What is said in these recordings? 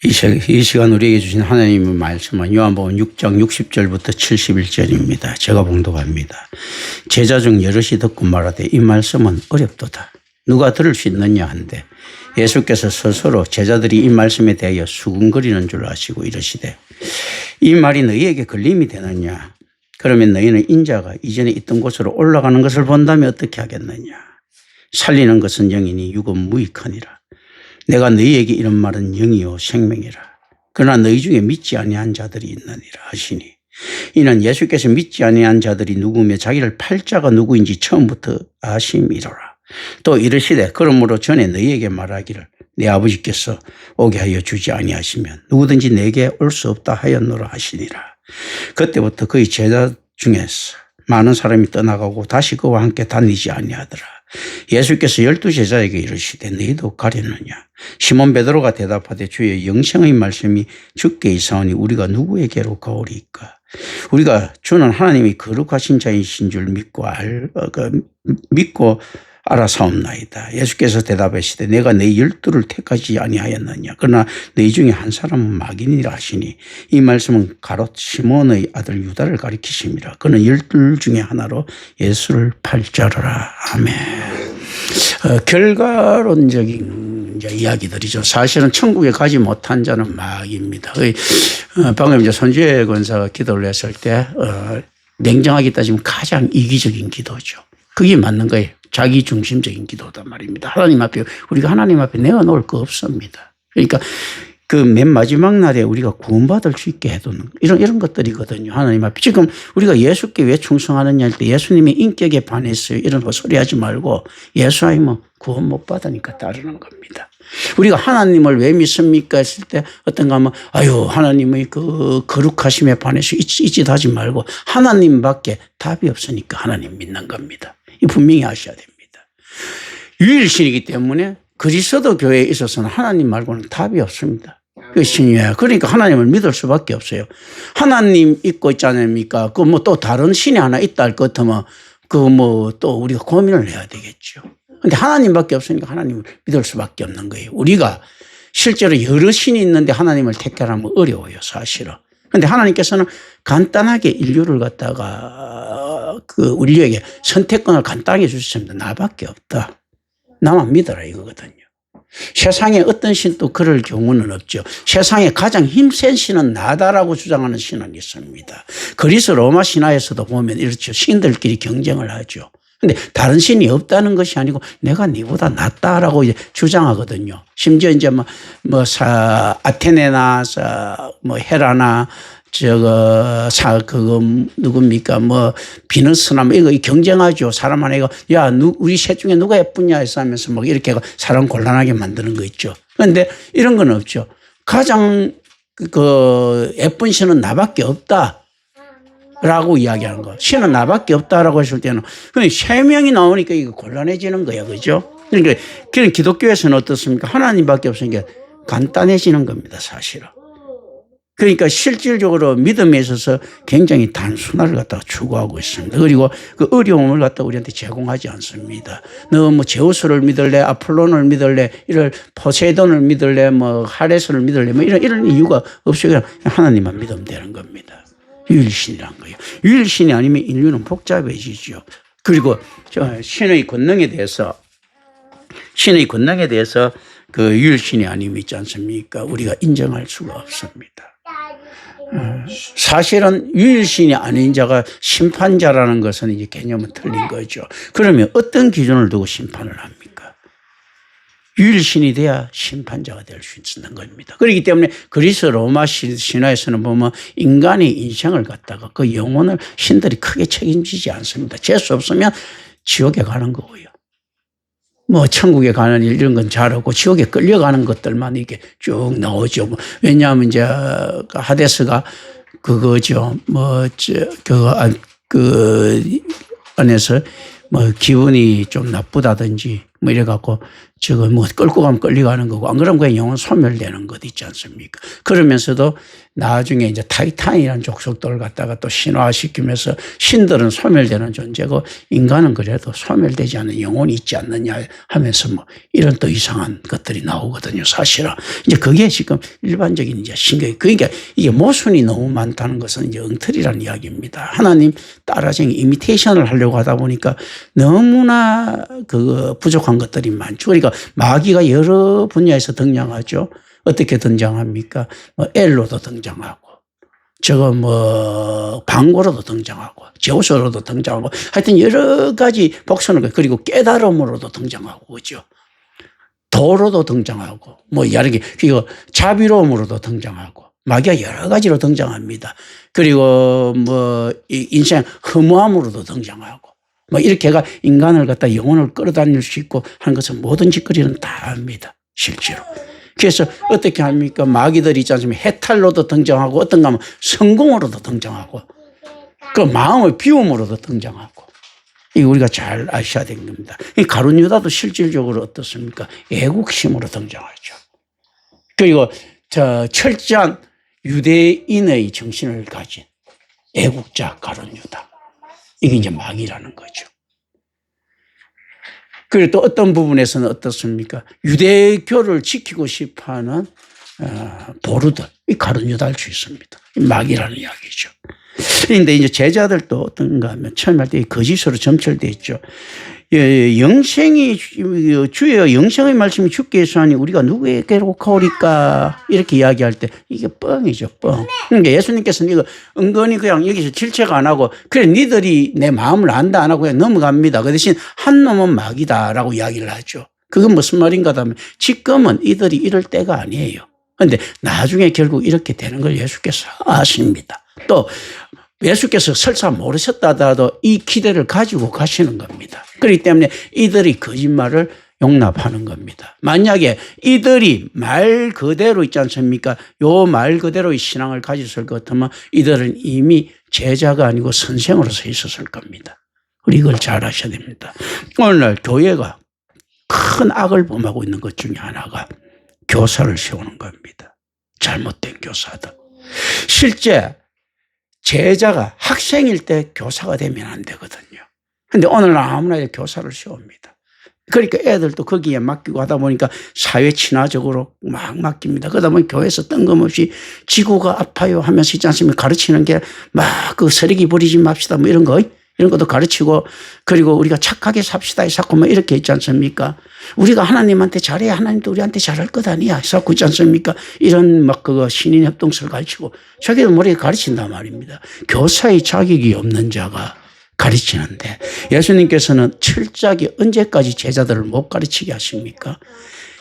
이 시간 우리에게 주신 하나님의 말씀은 요한복음 6장 60절부터 71절입니다. 제가 봉독합니다. 제자 중 여럿이 듣고 말하되 이 말씀은 어렵도다. 누가 들을 수 있느냐 한데 예수께서 스스로 제자들이 이 말씀에 대하여 수군거리는 줄 아시고 이러시되 이 말이 너희에게 걸림이 되느냐. 그러면 너희는 인자가 이전에 있던 곳으로 올라가는 것을 본다면 어떻게 하겠느냐. 살리는 것은 영이니 육은 무익하니라. 내가 너희에게 이런 말은 영이요 생명이라. 그러나 너희 중에 믿지 아니한 자들이 있느니라 하시니 이는 예수께서 믿지 아니한 자들이 누구며 자기를 팔 자가 누구인지 처음부터 아심이로라. 또 이르시되 그러므로 전에 너희에게 말하기를 내 아버지께서 오게 하여 주지 아니하시면 누구든지 내게 올 수 없다 하였노라 하시니라. 그때부터 그의 제자 중에서 많은 사람이 떠나가고 다시 그와 함께 다니지 아니하더라. 예수께서 12 제자에게 이르시되 너희도 가려느냐. 시몬 베드로가 대답하되 주여 영생의 말씀이 주께 이사오니 우리가 누구에게로 가오리이까. 우리가 주는 하나님이 거룩하신 자이신 줄 믿고 알아사옵나이다. 예수께서 대답하시되 내가 너희 12를 택하지 아니하였느냐. 그러나 너희 중에 한 사람은 마귀니라 하시니 이 말씀은 가롯 시몬의 아들 유다를 가리키심이라. 그는 12 중에 하나로 예수를 팔 자로라. 아멘. 결과론적인 이야기들이죠. 사실은 천국에 가지 못한 자는 마귀입니다. 방금 이제 손주혜 권사가 기도를 했을 때 냉정하게 따지면 가장 이기적인 기도죠. 그게 맞는 거예요. 자기 중심적인 기도단 말입니다. 하나님 앞에 우리가 하나님 앞에 내어놓을 거 없습니다. 그러니까 그 맨 마지막 날에 우리가 구원받을 수 있게 해두는 이런 것들이거든요. 하나님 앞에 지금 우리가 예수께 왜 충성하느냐 할 때 예수님의 인격에 반했어요. 이런 헛소리하지 말고 예수 아니면 구원 못 받으니까 따르는 겁니다. 우리가 하나님을 왜 믿습니까 했을 때 어떤가 하면 아유 하나님의 그 거룩하심에 반해서 이짓하지 말고 하나님밖에 답이 없으니까 하나님 믿는 겁니다. 이 분명히 아셔야 됩니다. 유일신이기 때문에 그리스도 교회에 있어서는 하나님 말고는 답이 없습니다. 그 신이에요. 그러니까 하나님을 믿을 수밖에 없어요. 하나님 있고 있지 않습니까? 그 뭐 또 다른 신이 하나 있다 할 것 같으면 그 뭐 또 우리가 고민을 해야 되겠죠. 근데 하나님밖에 없으니까 하나님을 믿을 수밖에 없는 거예요. 우리가 실제로 여러 신이 있는데 하나님을 택하라면 어려워요, 사실은. 그런데 하나님께서는 간단하게 인류를 갖다가 그 인류에게 선택권을 간단하게 주셨습니다. 나밖에 없다. 나만 믿어라 이거거든요. 세상에 어떤 신도 그럴 경우는 없죠. 세상에 가장 힘센 신은 나다라고 주장하는 신은 있습니다. 그리스 로마 신화에서도 보면 이렇죠. 신들끼리 경쟁을 하죠. 근데 다른 신이 없다는 것이 아니고 내가 네보다 낫다라고 이제 주장하거든요. 심지어 이제 아테네나 헤라나 그거 누굽니까 비너스나 이거 경쟁하죠. 사람 하나가 야 우리 셋 중에 누가 예쁘냐 해서 하면서 이렇게 사람 곤란하게 만드는 거 있죠. 그런데 이런 건 없죠. 가장 예쁜 신은 나밖에 없다. 라고 이야기하는 거. 신은 나밖에 없다라고 했을 때는 세 명이 나오니까 이거 곤란해지는 거야. 그죠? 그러니까 기독교에서는 어떻습니까? 하나님밖에 없으니까 간단해지는 겁니다. 사실은. 그러니까 실질적으로 믿음에 있어서 굉장히 단순화를 갖다가 추구하고 있습니다. 그리고 그 어려움을 갖다가 우리한테 제공하지 않습니다. 너 제우스를 믿을래, 아폴론을 믿을래, 이런 포세이돈을 믿을래, 하레스를 믿을래, 이런 이유가 없이 그냥 하나님만 믿으면 되는 겁니다. 유일신이란 거예요. 유일신이 아니면 인류는 복잡해지죠. 그리고 신의 권능에 대해서 그 유일신이 아니면 있지 않습니까? 우리가 인정할 수가 없습니다. 사실은 유일신이 아닌 자가 심판자라는 것은 이제 개념은 틀린 거죠. 그러면 어떤 기준을 두고 심판을 합니까? 유일신이 돼야 심판자가 될 수 있는 겁니다. 그렇기 때문에 그리스 로마 신화에서는 보면 인간의 인생을 갖다가 그 영혼을 신들이 크게 책임지지 않습니다. 재수 없으면 지옥에 가는 거고요. 천국에 가는 일 이런 건 잘하고 지옥에 끌려가는 것들만 이렇게 쭉 나오죠. 왜냐하면 이제 하데스가 그거죠. 그 안에서 기분이 좀 나쁘다든지 뭐 이래갖고 저거 뭐 끌고 가면 끌려가는 거고 안 그러면 그냥 영혼 소멸되는 것 있지 않습니까? 그러면서도 나중에 이제 타이탄이라는 족속들을 갖다가 또 신화시키면서 신들은 소멸되는 존재고 인간은 그래도 소멸되지 않는 영혼이 있지 않느냐 하면서 뭐 이런 또 이상한 것들이 나오거든요. 사실은 이제 그게 지금 일반적인 이제 신경이 그러니까 이게 모순이 너무 많다는 것은 이제 엉터리라는 이야기입니다. 하나님 따라쟁이 이미테이션을 하려고 하다 보니까 너무나 그 부족한 것들이 많죠. 그러니까 마귀가 여러 분야에서 등장하죠. 어떻게 등장합니까? 뭐 엘로도 등장하고, 저거 뭐 방고로도 등장하고, 제우스로도 등장하고, 하여튼 여러 가지 복선을 그리고 깨달음으로도 등장하고 그죠. 도로도 등장하고, 뭐 여러 개 그리고 자비로움으로도 등장하고, 마귀가 여러 가지로 등장합니다. 그리고 뭐 인생 허무함으로도 등장하고. 뭐 이렇게가 인간을 갖다 영혼을 끌어다닐 수 있고 하는 것은 모든 짓거리는 다 합니다. 실제로. 그래서 어떻게 합니까? 마귀들이 있지 않습니까? 해탈로도 등장하고 어떤가 하면 성공으로도 등장하고 그 마음의 비움으로도 등장하고 이거 우리가 잘 아셔야 되는 겁니다. 이 가룟 유다도 실질적으로 어떻습니까? 애국심으로 등장하죠. 그리고 저 철저한 유대인의 정신을 가진 애국자 가룟 유다. 이게 이제 마귀라는 거죠. 그리고 또 어떤 부분에서는 어떻습니까? 유대교를 지키고 싶어 하는 보루들, 이 가룟 유다일 수 있습니다. 마귀라는 이야기죠. 그런데 이제 제자들도 어떤가 하면 처음에 할 때 거짓으로 점철되어 있죠. 영생이, 주여 영생의 말씀이 주께 있으니 우리가 누구에게로 가오리까? 이렇게 이야기할 때 이게 뻥이죠, 뻥. 그러니까 예수님께서는 이거 은근히 그냥 여기서 질책 안 하고 그래, 니들이 내 마음을 안다 안 하고 그냥 넘어갑니다. 그 대신 한 놈은 마귀다라고 이야기를 하죠. 그건 무슨 말인가 하면 지금은 이들이 이럴 때가 아니에요. 그런데 나중에 결국 이렇게 되는 걸 예수께서 아십니다. 또 예수께서 설사 모르셨다 하더라도 이 기대를 가지고 가시는 겁니다. 그렇기 때문에 이들이 거짓말을 용납하는 겁니다. 만약에 이들이 말 그대로 있지 않습니까? 요 말 그대로의 신앙을 가졌을 것 같으면 이들은 이미 제자가 아니고 선생으로서 있었을 겁니다. 우리 이걸 잘 아셔야 됩니다. 오늘날 교회가 큰 악을 범하고 있는 것 중에 하나가 교사를 세우는 겁니다. 잘못된 교사들. 실제 제자가 학생일 때 교사가 되면 안 되거든요. 그런데 오늘날 아무나 교사를 세웁니다. 그러니까 애들도 거기에 맡기고 하다 보니까 사회 친화적으로 막 맡깁니다. 그러다 보니 교회에서 뜬금없이 지구가 아파요 하면서 있지 않습니까? 가르치는 게 막 그 쓰레기 버리지 맙시다 뭐 이런 거. 이런 것도 가르치고 그리고 우리가 착하게 삽시다 자꾸 뭐 이렇게 있지 않습니까? 우리가 하나님한테 잘해야 하나님도 우리한테 잘할 것 아니야. 자꾸 있지 않습니까? 이런 막 그거 신인 협동서를 가르치고 자기도 모르게 가르친단 말입니다. 교사의 자격이 없는 자가 가르치는데 예수님께서는 철저하게 언제까지 제자들을 못 가르치게 하십니까?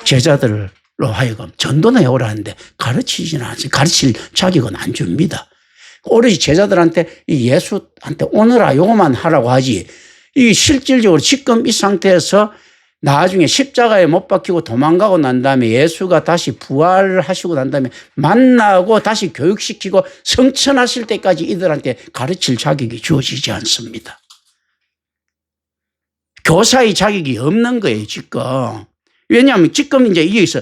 제자들로 하여금 전도나 해오라 하는데 가르치지는 않습니다. 가르칠 자격은 안 줍니다. 오로지 제자들한테 이 예수한테 오너라 요거만 하라고 하지 이 실질적으로 지금 이 상태에서 나중에 십자가에 못 박히고 도망가고 난 다음에 예수가 다시 부활하시고 난 다음에 만나고 다시 교육시키고 성천하실 때까지 이들한테 가르칠 자격이 주어지지 않습니다. 교사의 자격이 없는 거예요, 지금. 왜냐하면 지금 이제 이게 있어.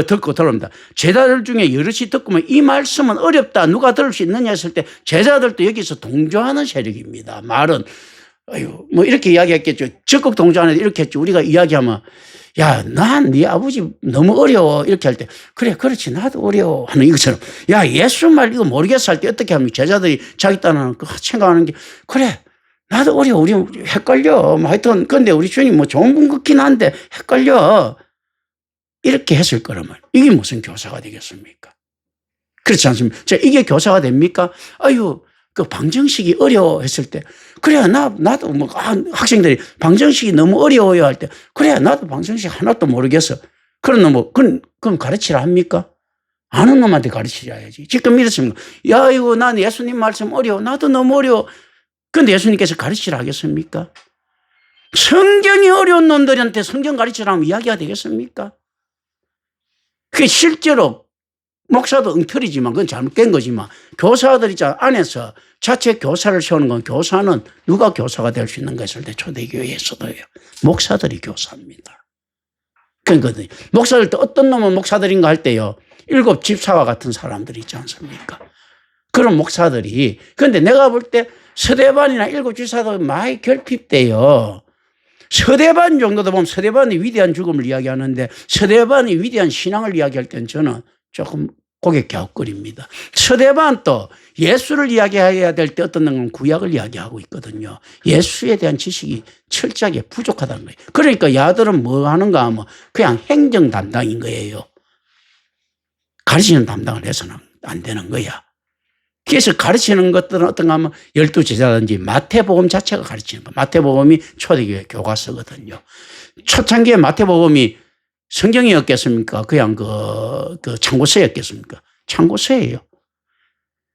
듣고 들어옵니다. 제자들 중에 여럿이 듣고만 이 말씀은 어렵다. 누가 들을 수 있느냐 했을 때 제자들도 여기서 동조하는 세력입니다. 말은 아유 뭐 이렇게 이야기했겠죠. 적극 동조하는데 이렇게 했죠. 우리가 이야기하면 야, 난 네 아버지 너무 어려워 이렇게 할 때 그래 그렇지 나도 어려워 하는 이것처럼 야 예수 말 이거 모르겠어 할 때 어떻게 합니까? 제자들이 자기 딴은 생각하는 게 그래 나도 어려워 우리 헷갈려 뭐 하여튼 근데 우리 주님 뭐 좋은 분 같긴 한데 헷갈려 이렇게 했을 거라면 이게 무슨 교사가 되겠습니까? 그렇지 않습니까? 자, 이게 교사가 됩니까? 아유, 그 방정식이 어려워 했을 때, 그래, 나도 뭐, 학생들이 방정식이 너무 어려워요 할 때, 그래, 나도 방정식 하나도 모르겠어. 그런 놈, 그럼 가르치라 합니까? 아는 놈한테 가르치셔야지. 지금 이렇습니까? 야, 이거 난 예수님 말씀 어려워. 나도 너무 어려워. 그런데 예수님께서 가르치라 하겠습니까? 성경이 어려운 놈들한테 성경 가르치라면 이야기가 되겠습니까? 그게 실제로 목사도 엉터리지만 그건 잘못된 거지만 교사들이 안에서 자체 교사를 세우는 건 교사는 누가 교사가 될 수 있는가 했을 때 초대교회에서도요. 목사들이 교사입니다. 그러니까 목사들도 어떤 놈은 목사들인가 할 때요. 7 집사와 같은 사람들이 있지 않습니까? 그런 목사들이. 그런데 내가 볼 때 서대반이나 7 집사도 많이 결핍돼요. 서대반 정도도 보면 서대반의 위대한 죽음을 이야기하는데 서대반의 위대한 신앙을 이야기할 때는 저는 조금 고개 갸웃거립니다. 서대반도 예수를 이야기해야 될 때 어떤 놈은 구약을 이야기하고 있거든요. 예수에 대한 지식이 철저하게 부족하다는 거예요. 그러니까 야들은 뭐 하는가 하면 그냥 행정 담당인 거예요. 가르치는 담당을 해서는 안 되는 거야. 그래서 가르치는 것들은 어떤가 하면 12제자든지 마태복음 자체가 가르치는 거예요. 마태복음이 초대교회 교과서거든요. 초창기에 마태복음이 성경이었겠습니까? 그냥 그 참고서였겠습니까? 참고서예요.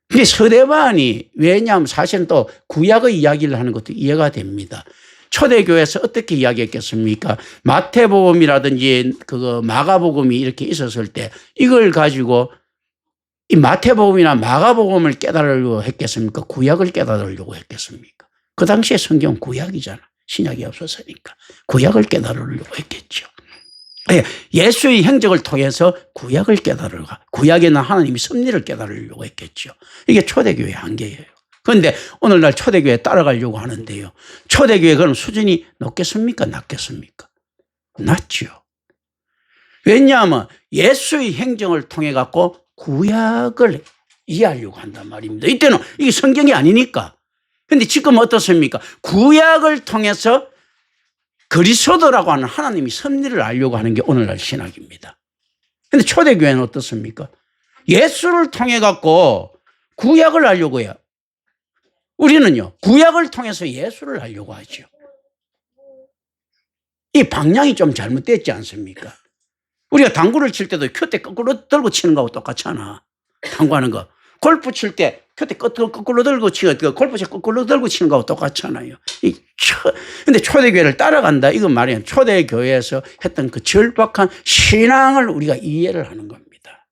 근데 서대반이 왜냐하면 사실은 또 구약의 이야기를 하는 것도 이해가 됩니다. 초대교회에서 어떻게 이야기했겠습니까? 마태복음이라든지 마가복음이 이렇게 있었을 때 이걸 가지고 이 마태복음이나 마가복음을 깨달으려고 했겠습니까? 구약을 깨달으려고 했겠습니까? 그 당시에 성경은 구약이잖아. 신약이 없었으니까. 구약을 깨달으려고 했겠죠. 예수의 행적을 통해서 구약을 깨달으려고, 구약에는 하나님의 섭리를 깨달으려고 했겠죠. 이게 초대교회의 한계예요. 그런데 오늘날 초대교회에 따라가려고 하는데요. 초대교회 그럼 수준이 높겠습니까? 낮겠습니까? 낮죠. 왜냐하면 예수의 행정을 통해 갖고 구약을 이해하려고 한단 말입니다. 이때는 이게 성경이 아니니까. 그런데 지금 어떻습니까? 구약을 통해서 그리스도라고 하는 하나님의 섭리를 알려고 하는 게 오늘날 신학입니다. 그런데 초대교회는 어떻습니까? 예수를 통해 갖고 구약을 알려고 해요. 우리는요, 구약을 통해서 예수를 알려고 하죠. 이 방향이 좀 잘못됐지 않습니까? 우리가 당구를 칠 때도 큐대 거꾸로 들고 치는 거하고 똑같잖아. 당구하는 거. 골프 칠 때 큐대 거꾸로 들고 치고 골프채 거꾸로 들고 치는 거하고 똑같잖아요. 근데 초대교회를 따라간다. 이건 말이에요. 초대교회에서 했던 그 절박한 신앙을 우리가 이해를 하는 겁니다.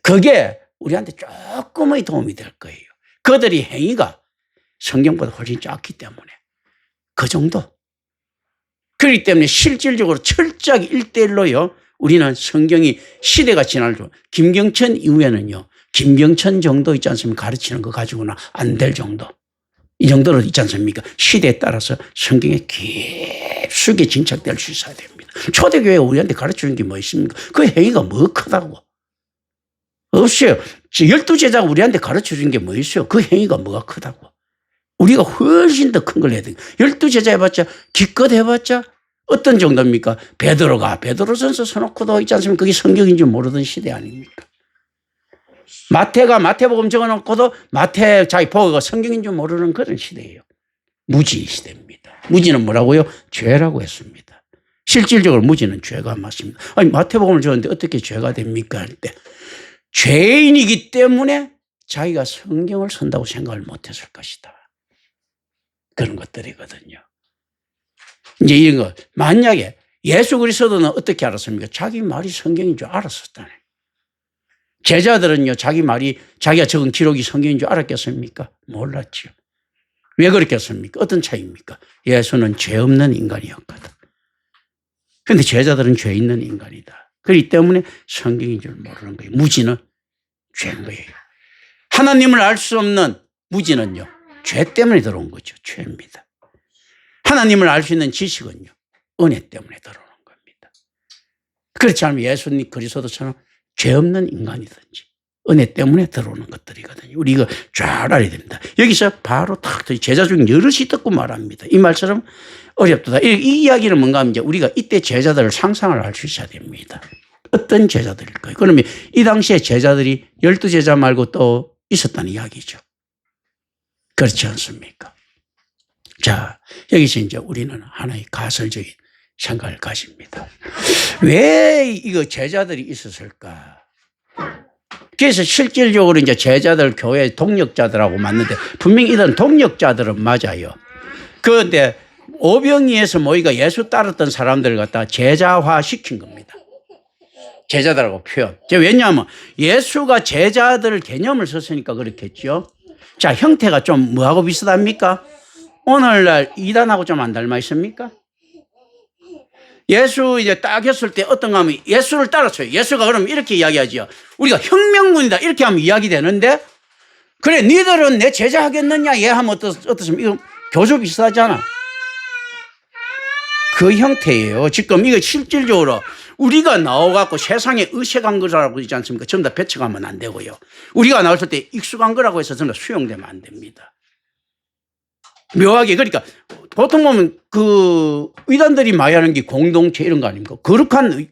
그게 우리한테 조금의 도움이 될 거예요. 그들이 행위가 성경보다 훨씬 작기 때문에. 그 정도. 그렇기 때문에 실질적으로 철저하게 1:1로요. 우리는 성경이 시대가 지나죠. 김경천 이후에는요. 김경천 정도 있지 않습니까? 가르치는 거 가지고는 안 될 정도. 이 정도로 있지 않습니까? 시대에 따라서 성경에 깊숙이 진착될 수 있어야 됩니다. 초대교회가 우리한테 가르치는 게 뭐 있습니까? 그 행위가 뭐 크다고. 없어요. 12제자가 우리한테 가르쳐주는 게 뭐 있어요? 그 행위가 뭐가 크다고. 우리가 훨씬 더 큰 걸 해야 돼요. 12제자 해봤자 기껏 해봤자 어떤 정도입니까? 베드로전서 써놓고도 있지 않습니까? 그게 성경인 줄 모르던 시대 아닙니까? 마태가 마태복음 적어놓고도 마태 자기 보고가 성경인 줄 모르는 그런 시대예요. 무지 시대입니다. 무지는 뭐라고요? 죄라고 했습니다. 실질적으로 무지는 죄가 맞습니다. 아니 마태복음을 적었는데 어떻게 죄가 됩니까? 할 때 죄인이기 때문에 자기가 성경을 쓴다고 생각을 못했을 것이다. 그런 것들이거든요. 이제 이런 거 만약에 예수 그리스도는 어떻게 알았습니까? 자기 말이 성경인 줄 알았었다네. 제자들은요, 자기 말이 자기가 적은 기록이 성경인 줄 알았겠습니까? 몰랐죠. 왜 그랬겠습니까? 어떤 차이입니까? 예수는 죄 없는 인간이었거든. 그런데 제자들은 죄 있는 인간이다. 그렇기 때문에 성경인 줄 모르는 거예요. 무지는 죄인 거예요. 하나님을 알 수 없는 무지는요, 죄 때문에 들어온 거죠. 죄입니다. 하나님을 알 수 있는 지식은요, 은혜 때문에 들어오는 겁니다. 그렇지 않으면 예수님 그리스도처럼 죄 없는 인간이든지 은혜 때문에 들어오는 것들이거든요. 우리 이거 잘 알아야 됩니다. 여기서 바로 탁 제자 중 여럿이 듣고 말합니다. 이 말처럼 어렵다. 이 이야기는 뭔가 하면 이제 우리가 이때 제자들을 상상을 할 수 있어야 됩니다. 어떤 제자들일까요? 그러면 이 당시에 제자들이 12제자 말고 또 있었다는 이야기죠. 그렇지 않습니까? 자, 여기서 이제 우리는 하나의 가설적인 생각을 가집니다. 왜 이거 제자들이 있었을까? 그래서 실질적으로 이제 제자들 교회 동력자들하고 맞는데 분명히 이런 동력자들은 맞아요. 그런데 오병이에서 모이가 예수 따랐던 사람들을 갖다 제자화 시킨 겁니다. 제자들하고 표현. 왜냐하면 예수가 제자들 개념을 썼으니까 그렇겠죠. 자, 형태가 좀 뭐하고 비슷합니까? 오늘날 이단하고 좀 안 닮아 있습니까? 예수 이제 딱 했을 때 어떤가 하면 예수를 따랐어요. 예수가 그러면 이렇게 이야기하죠. 우리가 혁명군이다 이렇게 하면 이야기되는데 그래 니들은 내 제자 하겠느냐 얘 하면 어떻습니까? 이거 교주 비슷하잖아. 그 형태예요. 지금 이거 실질적으로 우리가 나와갖고 세상에 의식한 거라고 있지 않습니까? 전부 다 배척하면 안 되고요. 우리가 나왔을 때 익숙한 거라고 해서 전부 다 수용되면 안 됩니다. 묘하게 그러니까 보통 보면 그 의단들이 많이 하는 게 공동체 이런 거 아닙니까?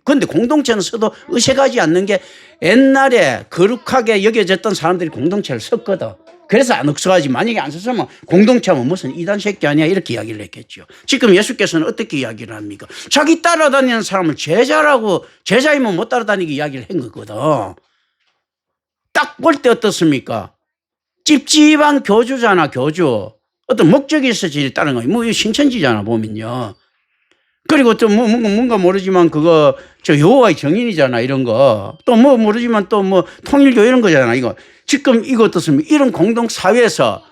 근데 공동체는 써도 의식하지 않는 게 옛날에 거룩하게 여겨졌던 사람들이 공동체를 썼거든. 그래서 안 익숙하지. 만약에 안 썼으면 공동체하면 무슨 이단 새끼 아니야 이렇게 이야기를 했겠죠. 지금 예수께서는 어떻게 이야기를 합니까? 자기 따라다니는 사람을 제자라고 제자이면 못 따라다니게 이야기를 한 거거든. 딱 볼 때 어떻습니까? 찝찝한 교주잖아 교주. 어떤 목적이 있어야지 따르는 거예요. 뭐 신천지잖아 보면요. 그리고 또 뭔가 모르지만 그거 저 여호와의 정인이잖아 이런 거. 또 뭐 모르지만 또 뭐 통일교 이런 거잖아 이거. 지금 이거 어떻습니까? 이런 공동 사회에서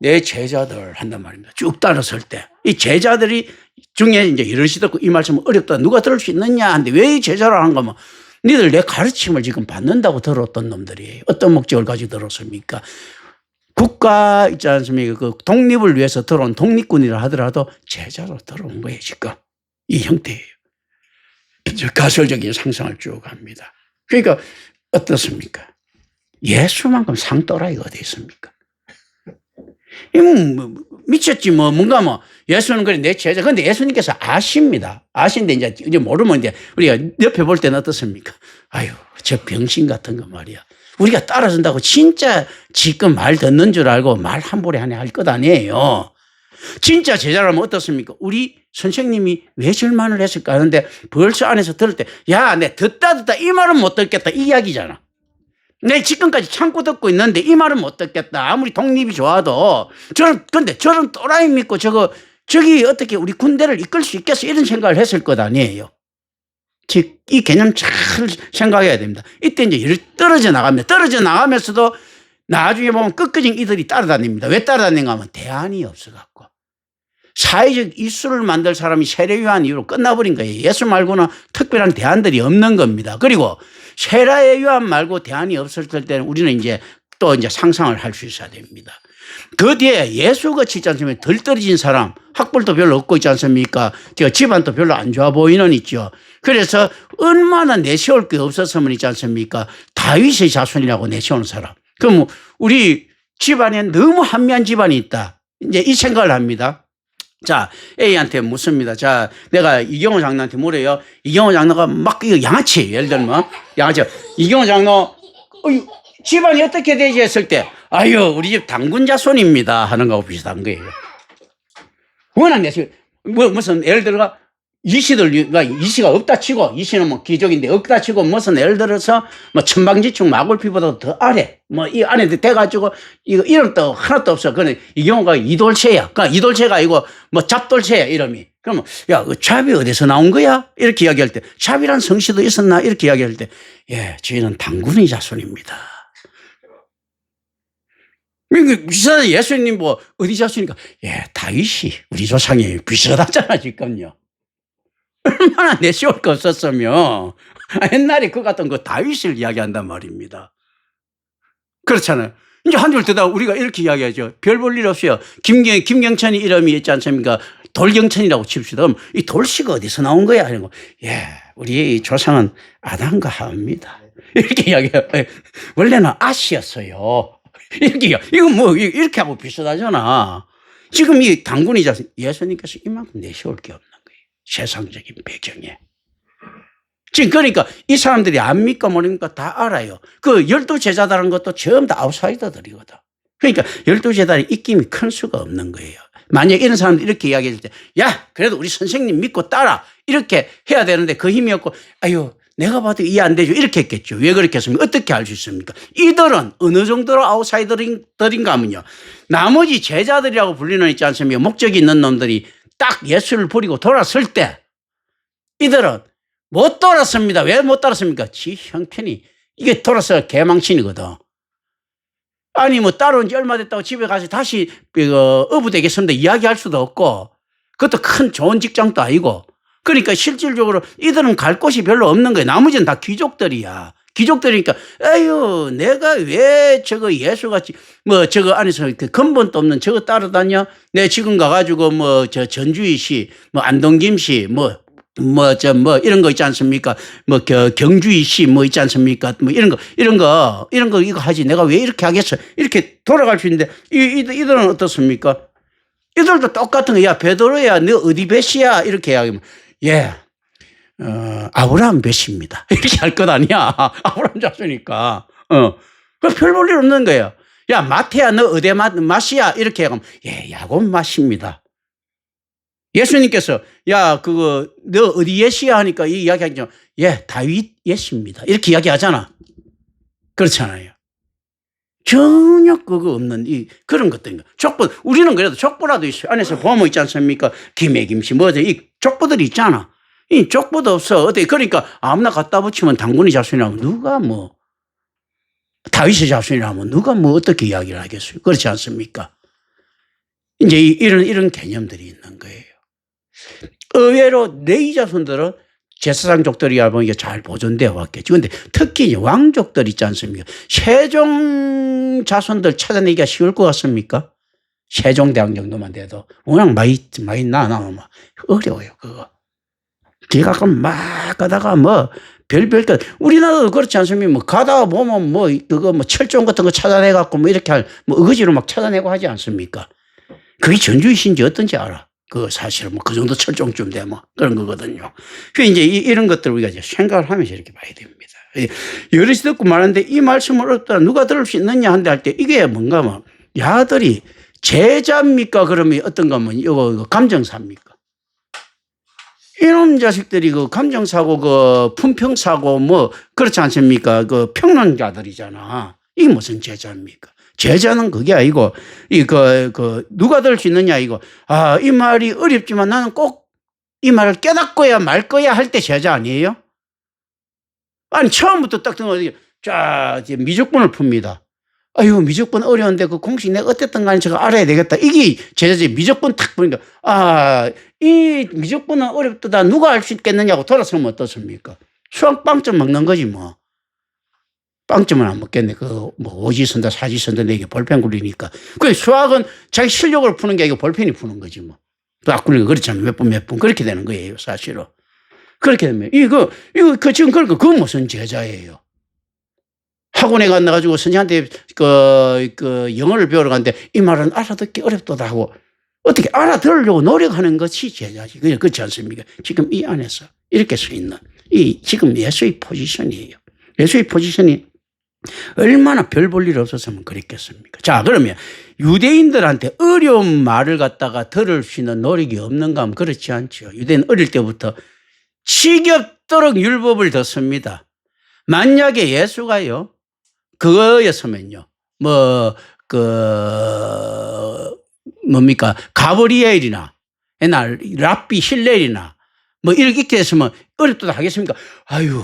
내 제자들 한단 말입니다. 쭉 따랐을 때 이 제자들이 중에 이제 이러시더라고 이 말씀은 어렵다. 누가 들을 수 있느냐 하는데 왜 이 제자를 하는 거면 니들 내 가르침을 지금 받는다고 들었던 놈들이에요. 어떤 목적을 가지고 들었습니까? 국가 있지 않습니까? 그 독립을 위해서 들어온 독립군이라 하더라도 제자로 들어온 거예요, 지금. 이 형태예요. 가설적인 상상을 쭉 합니다. 그러니까 어떻습니까? 예수만큼 상또라이가 어디 있습니까? 뭐, 미쳤지, 뭔가 예수는 그래, 내 제자. 근데 예수님께서 아십니다. 아신데 이제 모르면 이제 우리가 옆에 볼 때는 어떻습니까? 아유, 저 병신 같은 거 말이야. 우리가 따라준다고 진짜 지금 말 듣는 줄 알고 말 함부로 하네 할 것 아니에요. 진짜 제자라면 어떻습니까? 우리 선생님이 왜 절만을 했을까 하는데 벌써 안에서 들을 때 야, 내 듣다 이 말은 못 듣겠다 이 이야기잖아. 내 지금까지 참고 듣고 있는데 이 말은 못 듣겠다. 아무리 독립이 좋아도 근데 저런 또라이 믿고 저기 어떻게 우리 군대를 이끌 수 있겠어 이런 생각을 했을 것 아니에요. 즉, 이 개념 잘 생각해야 됩니다. 이때 이제 떨어져 나갑니다. 떨어져 나가면서도 나중에 보면 끝까지 이들이 따라다닙니다. 왜 따라다니는가 하면 대안이 없어갖고. 사회적 이슈를 만들 사람이 세례요한 이후로 끝나버린 거예요. 예수 말고는 특별한 대안들이 없는 겁니다. 그리고 세례요한 말고 대안이 없을 때는 우리는 이제 또 이제 상상을 할 수 있어야 됩니다. 그 뒤에 예수같이 있지 않습니까? 덜 떨어진 사람, 학벌도 별로 없고 있지 않습니까? 집안도 별로 안 좋아 보이는 있죠. 그래서 얼마나 내세울 게 없었으면 있지 않습니까? 다윗의 자손이라고 내세우는 사람. 그럼 우리 집안에 너무 한미한 집안이 있다. 이제 이 생각을 합니다. 자, A한테 묻습니다. 자, 내가 이경호 장로한테 물어요. 이경호 장로가 막 이거 양아치, 예를 들면 양아치. 이경호 장로, 집안이 어떻게 되지 했을 때, 아유, 우리 집 당군 자손입니다 하는 거하고 비슷한 거예요. 워낙 내세울, 무슨 예를 들어가 이시가 없다 치고, 이시는 뭐 기족인데 없다 치고, 무슨 예를 들어서 뭐 천방지축 마골피보다 더 아래, 뭐 이 안에 돼가지고, 이거 이름도 하나도 없어. 그는 이 경우가 이돌체야. 그러니까 이돌체가 아니고 뭐 잡돌체야, 이름이. 그러면, 야, 그 잡이 어디서 나온 거야? 이렇게 이야기할 때, 잡이란 성씨도 있었나? 이렇게 이야기할 때, 예, 저희는 당군의 자손입니다. 비슷하다. 예수님 뭐, 어디 자손이니까, 예, 다윗이 우리 조상이 비슷하잖아, 지금요. 얼마나 내세울 거 없었으며 옛날에 그 같은 그 다윗을 이야기한단 말입니다. 그렇잖아요. 이제 한 줄 듣다 우리가 이렇게 이야기하죠. 별 볼 일 없어요. 김경천이 이름이 있지 않습니까? 돌경천이라고 칩시다. 그럼 이 돌씨가 어디서 나온 거야? 하는 거. 예, 우리 조상은 아담과 하와입니다. 이렇게 이야기해요. 원래는 아시였어요. 이렇게 이거 뭐 이렇게 하고 비슷하잖아. 지금 이 당군이자 예수님께서 이만큼 내세울 게 없는 거예요. 세상적인 배경에. 지금 그러니까 이 사람들이 압니까 모릅니까 다 알아요. 그 12제자들은 것도 전부 다 아웃사이더들이거든. 그러니까 12제자들이 입김이 큰 수가 없는 거예요. 만약 이런 사람들이 이렇게 이야기할 때, 야, 그래도 우리 선생님 믿고 따라. 이렇게 해야 되는데 그 힘이 없고, 아유, 내가 봐도 이해 안 되죠. 이렇게 했겠죠. 왜 그렇게 했습니까? 어떻게 알 수 있습니까? 이들은 어느 정도로 아웃사이더들인가 하면요. 나머지 제자들이라고 불리는 있지 않습니까? 목적이 있는 놈들이 딱 예수를 버리고 돌았을 때 이들은 못 돌았습니다. 왜 못 돌았습니까? 지 형편이 이게 돌아서 개망신이거든. 아니 뭐 따라온 지 얼마 됐다고 집에 가서 다시 어부되겠습니다 이야기할 수도 없고 그것도 큰 좋은 직장도 아니고 그러니까 실질적으로 이들은 갈 곳이 별로 없는 거예요. 나머지는 다 귀족들이야. 귀족들이니까 에휴 내가 왜 저거 예수같이 뭐 저거 안에서 그 근본도 없는 저거 따라다녀. 내 지금 가가지고 뭐 저 전주희 씨 뭐 안동김 씨 뭐 이런 거 있지 않습니까? 뭐 경주희 씨 뭐 있지 않습니까? 뭐 이런 거 이거 하지. 내가 왜 이렇게 하겠어? 이렇게 돌아갈 수 있는데 이들은 어떻습니까? 이들도 똑같은 거야. 베드로야, 너 어디 배씨야? 이렇게 이야기하면 예, 아브라함 배씨입니다. 이렇게 할 것 아니야. 아브라함 자수니까. 별 볼 일 없는 거예요. 야, 마태야, 너 어디 맛이야? 이렇게 하면 예, 야곱 맛입니다. 예수님께서 야, 너 어디 예시야 하니까 이 이야기 하죠. 예, 다윗 예시입니다. 이렇게 이야기하잖아. 그렇잖아요. 전혀 그거 없는 그런 것들인가. 족보, 우리는 그래도 족보라도 있어요. 안에서 보면 있지 않습니까? 김해김씨 이 족보들이 있잖아. 이 족보도 없어. 어떻게, 그러니까 아무나 갖다 붙이면 당군이 자손이라면 누가 뭐, 다윗의 자손이라면 누가 뭐 어떻게 이야기를 하겠어요. 그렇지 않습니까? 이제 이런 개념들이 있는 거예요. 의외로 레위 자손들은 제사장족들이야 보니까 잘 보존되어 왔겠지. 그런데 특히 왕족들 있지 않습니까? 세종 자손들 찾아내기가 쉬울 것 같습니까? 세종대왕 정도만 돼도 워낙 많이 나면 어려워요, 그거. 제가 막 가다가 뭐 별별 것, 우리나라도 그렇지 않습니까? 뭐 가다가 보면 뭐 철종 같은 거 찾아내갖고 뭐 이렇게 뭐 의거지로 막 찾아내고 하지 않습니까? 그게 전주이신지 어떤지 알아. 사실은 그 정도 철종쯤 되면 그런 거거든요. 그 이제 이런 것들 우리가 이제 생각을 하면서 이렇게 봐야 됩니다. 여럿이 듣고 말하는데 이 말씀을 얻다 누가 들을 수 있느냐 한데 할 때 이게 뭔가 하면 야들이 제자입니까? 그러면 어떤 거면 이거 감정사입니까? 이놈 자식들이 감정사고 품평사고 뭐 그렇지 않습니까? 평론가들이잖아. 이게 무슨 제자입니까? 제자는 그게 아니고, 누가 들 수 있느냐, 이거. 아, 이 말이 어렵지만 나는 꼭 이 말을 깨닫고야 말 거야 할 때 제자 아니에요? 아니, 처음부터 딱 등을, 이제 미적분을 풉니다. 아유, 미적분 어려운데 그 공식 내가 어쨌든 간에 제가 알아야 되겠다. 이게 제자지. 미적분 탁 보니까, 이 미적분은 어렵다. 누가 알 수 있겠느냐고 돌아서면 어떻습니까? 수학 빵점 먹는 거지, 뭐. 빵점은 안 먹겠네. 오지 선다, 사지 선다, 내게 볼펜 굴리니까. 수학은 자기 실력으로 푸는 게 아니고 볼펜이 푸는 거지 뭐. 딱 굴리고 그렇잖아요. 몇 분 그렇게 되는 거예요, 사실은. 그렇게 되면, 지금 그거 무슨 제자예요? 학원에 가가지고 선생한테 영어를 배우러 갔는데 이 말은 알아듣기 어렵다 하고 어떻게 알아들으려고 노력하는 것이 제자지. 그렇지 않습니까? 지금 이 안에서 이렇게 서 있는 지금 예수의 포지션이에요. 예수의 포지션이 얼마나 별 볼 일 없었으면 그랬겠습니까? 자, 그러면 유대인들한테 어려운 말을 갖다가 들을 수 있는 노력이 없는가 하면 그렇지 않죠. 유대인 어릴 때부터 지겹도록 율법을 듣습니다. 만약에 예수가요, 그거였으면요, 가브리엘이나, 옛날 랍비 힐렐이나, 이렇게 했으면 어렵다 하겠습니까? 아유,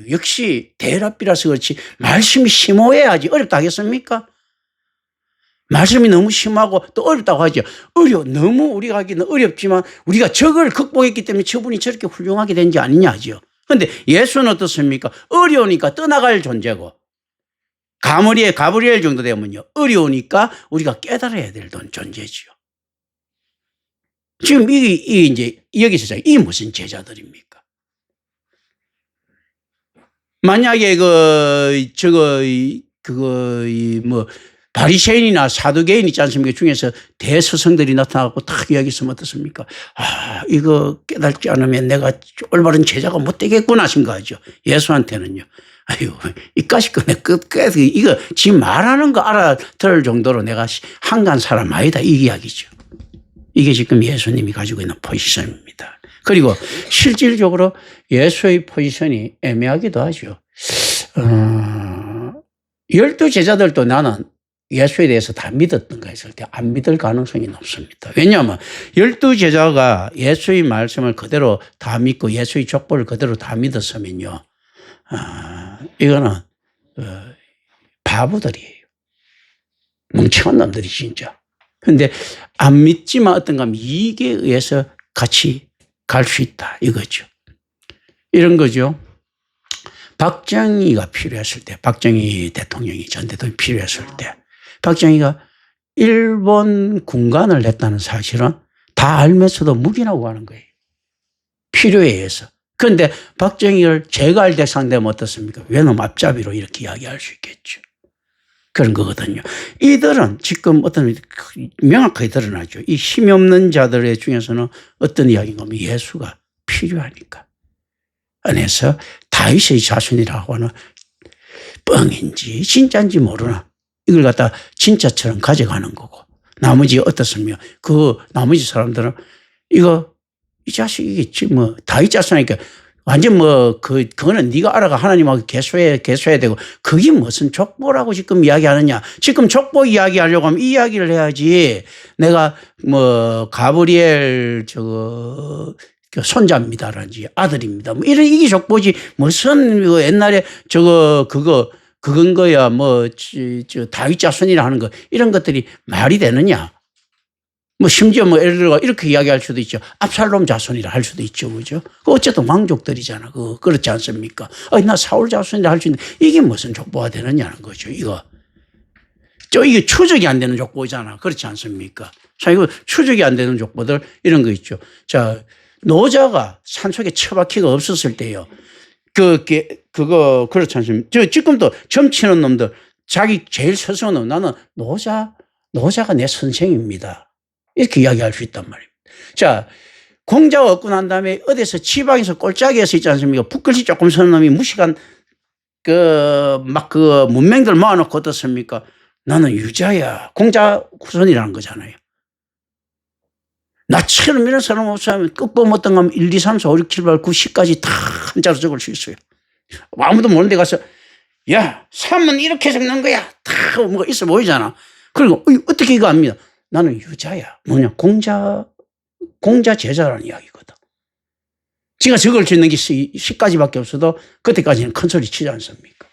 역시 대랍비라서 그렇지 말씀이 심오해야지 어렵다 하겠습니까? 말씀이 너무 심하고 또 어렵다고 하죠. 너무 우리가 하기는 어렵지만 우리가 저걸 극복했기 때문에 저분이 저렇게 훌륭하게 된지 아니냐죠. 그런데 예수는 어떻습니까? 어려우니까 떠나갈 존재고 가브리엘 정도 되면요, 어려우니까 우리가 깨달아야 될 존재지요. 지금 이제 여기서 이 무슨 제자들입니까? 만약에 바리새인이나 사두개인 있지 않습니까? 중에서 대스승들이 나타나고 딱 이야기했으면 어떻습니까? 이거 깨닫지 않으면 내가 올바른 제자가 못 되겠구나 생각하죠. 예수한테는요. 아유, 이까짓 거네. 이거 지금 말하는 거 알아들을 정도로 내가 한간 사람 아니다. 이 이야기죠. 이게 지금 예수님이 가지고 있는 포지션입니다. 그리고 실질적으로 예수의 포지션이 애매하기도 하죠. 12 제자들도 나는 예수에 대해서 다 믿었던가 했을 때 안 믿을 가능성이 높습니다. 왜냐하면 12제자가 예수의 말씀을 그대로 다 믿고 예수의 족보를 그대로 다 믿었으면요. 이거는 바보들이에요. 멍청한 놈들이 진짜. 그런데 안 믿지만 어떤가 하면 이익에 의해서 같이 갈 수 있다 이거죠. 이런 거죠. 박정희가 필요했을 때, 박정희 대통령이 전 대통령이 필요했을 때 박정희가 일본 군관을 했다는 사실은 다 알면서도 묵인하고 가는 거예요. 필요에 의해서. 그런데 박정희를 재갈 대상되면 어떻습니까? 외놈 앞잡이로 이렇게 이야기할 수 있겠죠. 그런 거거든요. 이들은 지금 어떤 명확하게 드러나죠. 이 힘이 없는 자들의 중에서는 어떤 이야기인가 하면 예수가 필요하니까. 안에서 다윗의 자손이라고 하는 뻥인지 진짜인지 모르나 이걸 갖다 진짜처럼 가져가는 거고 나머지 어떻습니까? 그 나머지 사람들은 이거 이 자식이겠지 뭐 다윗 자손이니까 완전 뭐 그거는 네가 알아가 하나님하고 개수해야 되고 그게 무슨 족보라고 지금 이야기하느냐. 지금 족보 이야기하려고 하면 이 이야기를 해야지. 내가 뭐 가브리엘 그 손자입니다라든지 아들입니다. 뭐 이런 이게 족보지 무슨 옛날에 그건 거야 뭐 다윗 자손이라 하는 거 이런 것들이 말이 되느냐. 뭐 심지어 뭐 예를 들어 이렇게 이야기할 수도 있죠. 압살롬 자손이라 할 수도 있죠. 그죠? 어쨌든 왕족들이잖아. 그렇지 않습니까? 나 사울 자손이라 할 수 있는데 이게 무슨 족보가 되느냐는 거죠. 이게 추적이 안 되는 족보잖아. 그렇지 않습니까? 자, 이거 추적이 안 되는 족보들 이런 거 있죠. 자, 노자가 산속에 처박히가 없었을 때요. 그거 그렇지 않습니까? 지금도 점치는 놈들 자기 제일 스스로는 나는 노자가 내 선생입니다. 이렇게 이야기할 수 있단 말입니다. 자, 공자가 얻고 난 다음에 어디서 지방에서 꼴짝이에서 있지 않습니까? 붓글씨 조금 서는 놈이 무식한 문맹들 모아놓고 어떻습니까? 나는 유자야. 공자 후손이라는 거잖아요. 나처럼 이런 사람 없으면 끝보면 어떤 가 1, 2, 3, 4, 5, 6, 7, 8, 9, 10까지 다 한자로 적을 수 있어요. 아무도 모르는 데 가서 야, 3은 이렇게 적는 거야. 다 뭐가 있어 보이잖아. 그리고 어떻게 이거 압니다. 나는 유자야. 뭐냐. 공자 제자라는 이야기거든. 지가 적을 수 있는 게 10가지밖에 없어도 그때까지는 큰 소리 치지 않습니까?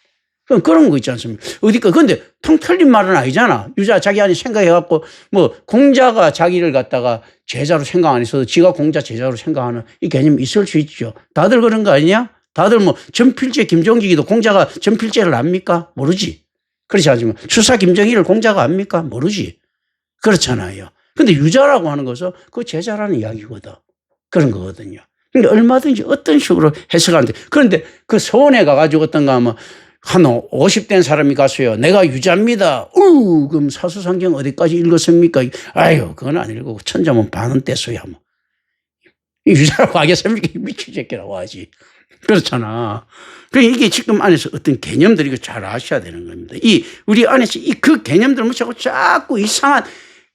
그럼 그런 거 있지 않습니까? 어디까. 근데 통 틀린 말은 아니잖아. 유자 자기 안에 생각해갖고 뭐 공자가 자기를 갖다가 제자로 생각 안 했어도 지가 공자 제자로 생각하는 이 개념이 있을 수 있죠. 다들 그런 거 아니냐? 다들 뭐 전필제 김종직이도 공자가 전필제를 압니까? 모르지. 그렇지 않습니까? 추사 김정희를 공자가 압니까? 모르지. 그렇잖아요. 근데 유자라고 하는 것은 그 제자라는 이야기거든. 그런 거거든요. 그러니까 얼마든지 어떤 식으로 해석하는데 그런데 그 서원에 가가지고 어떤가 하면 한 50된 사람이 가서요. 내가 유자입니다. 그럼 사수상경 어디까지 읽었습니까? 아유, 그건 안 읽고 천자문 반은 떼서야 뭐. 유자라고 하겠습니까? 미친 새끼라고 하지. 그렇잖아. 그러니까 이게 지금 안에서 어떤 개념들이 잘 아셔야 되는 겁니다. 우리 안에서 그 개념들을 묻히고 자꾸 이상한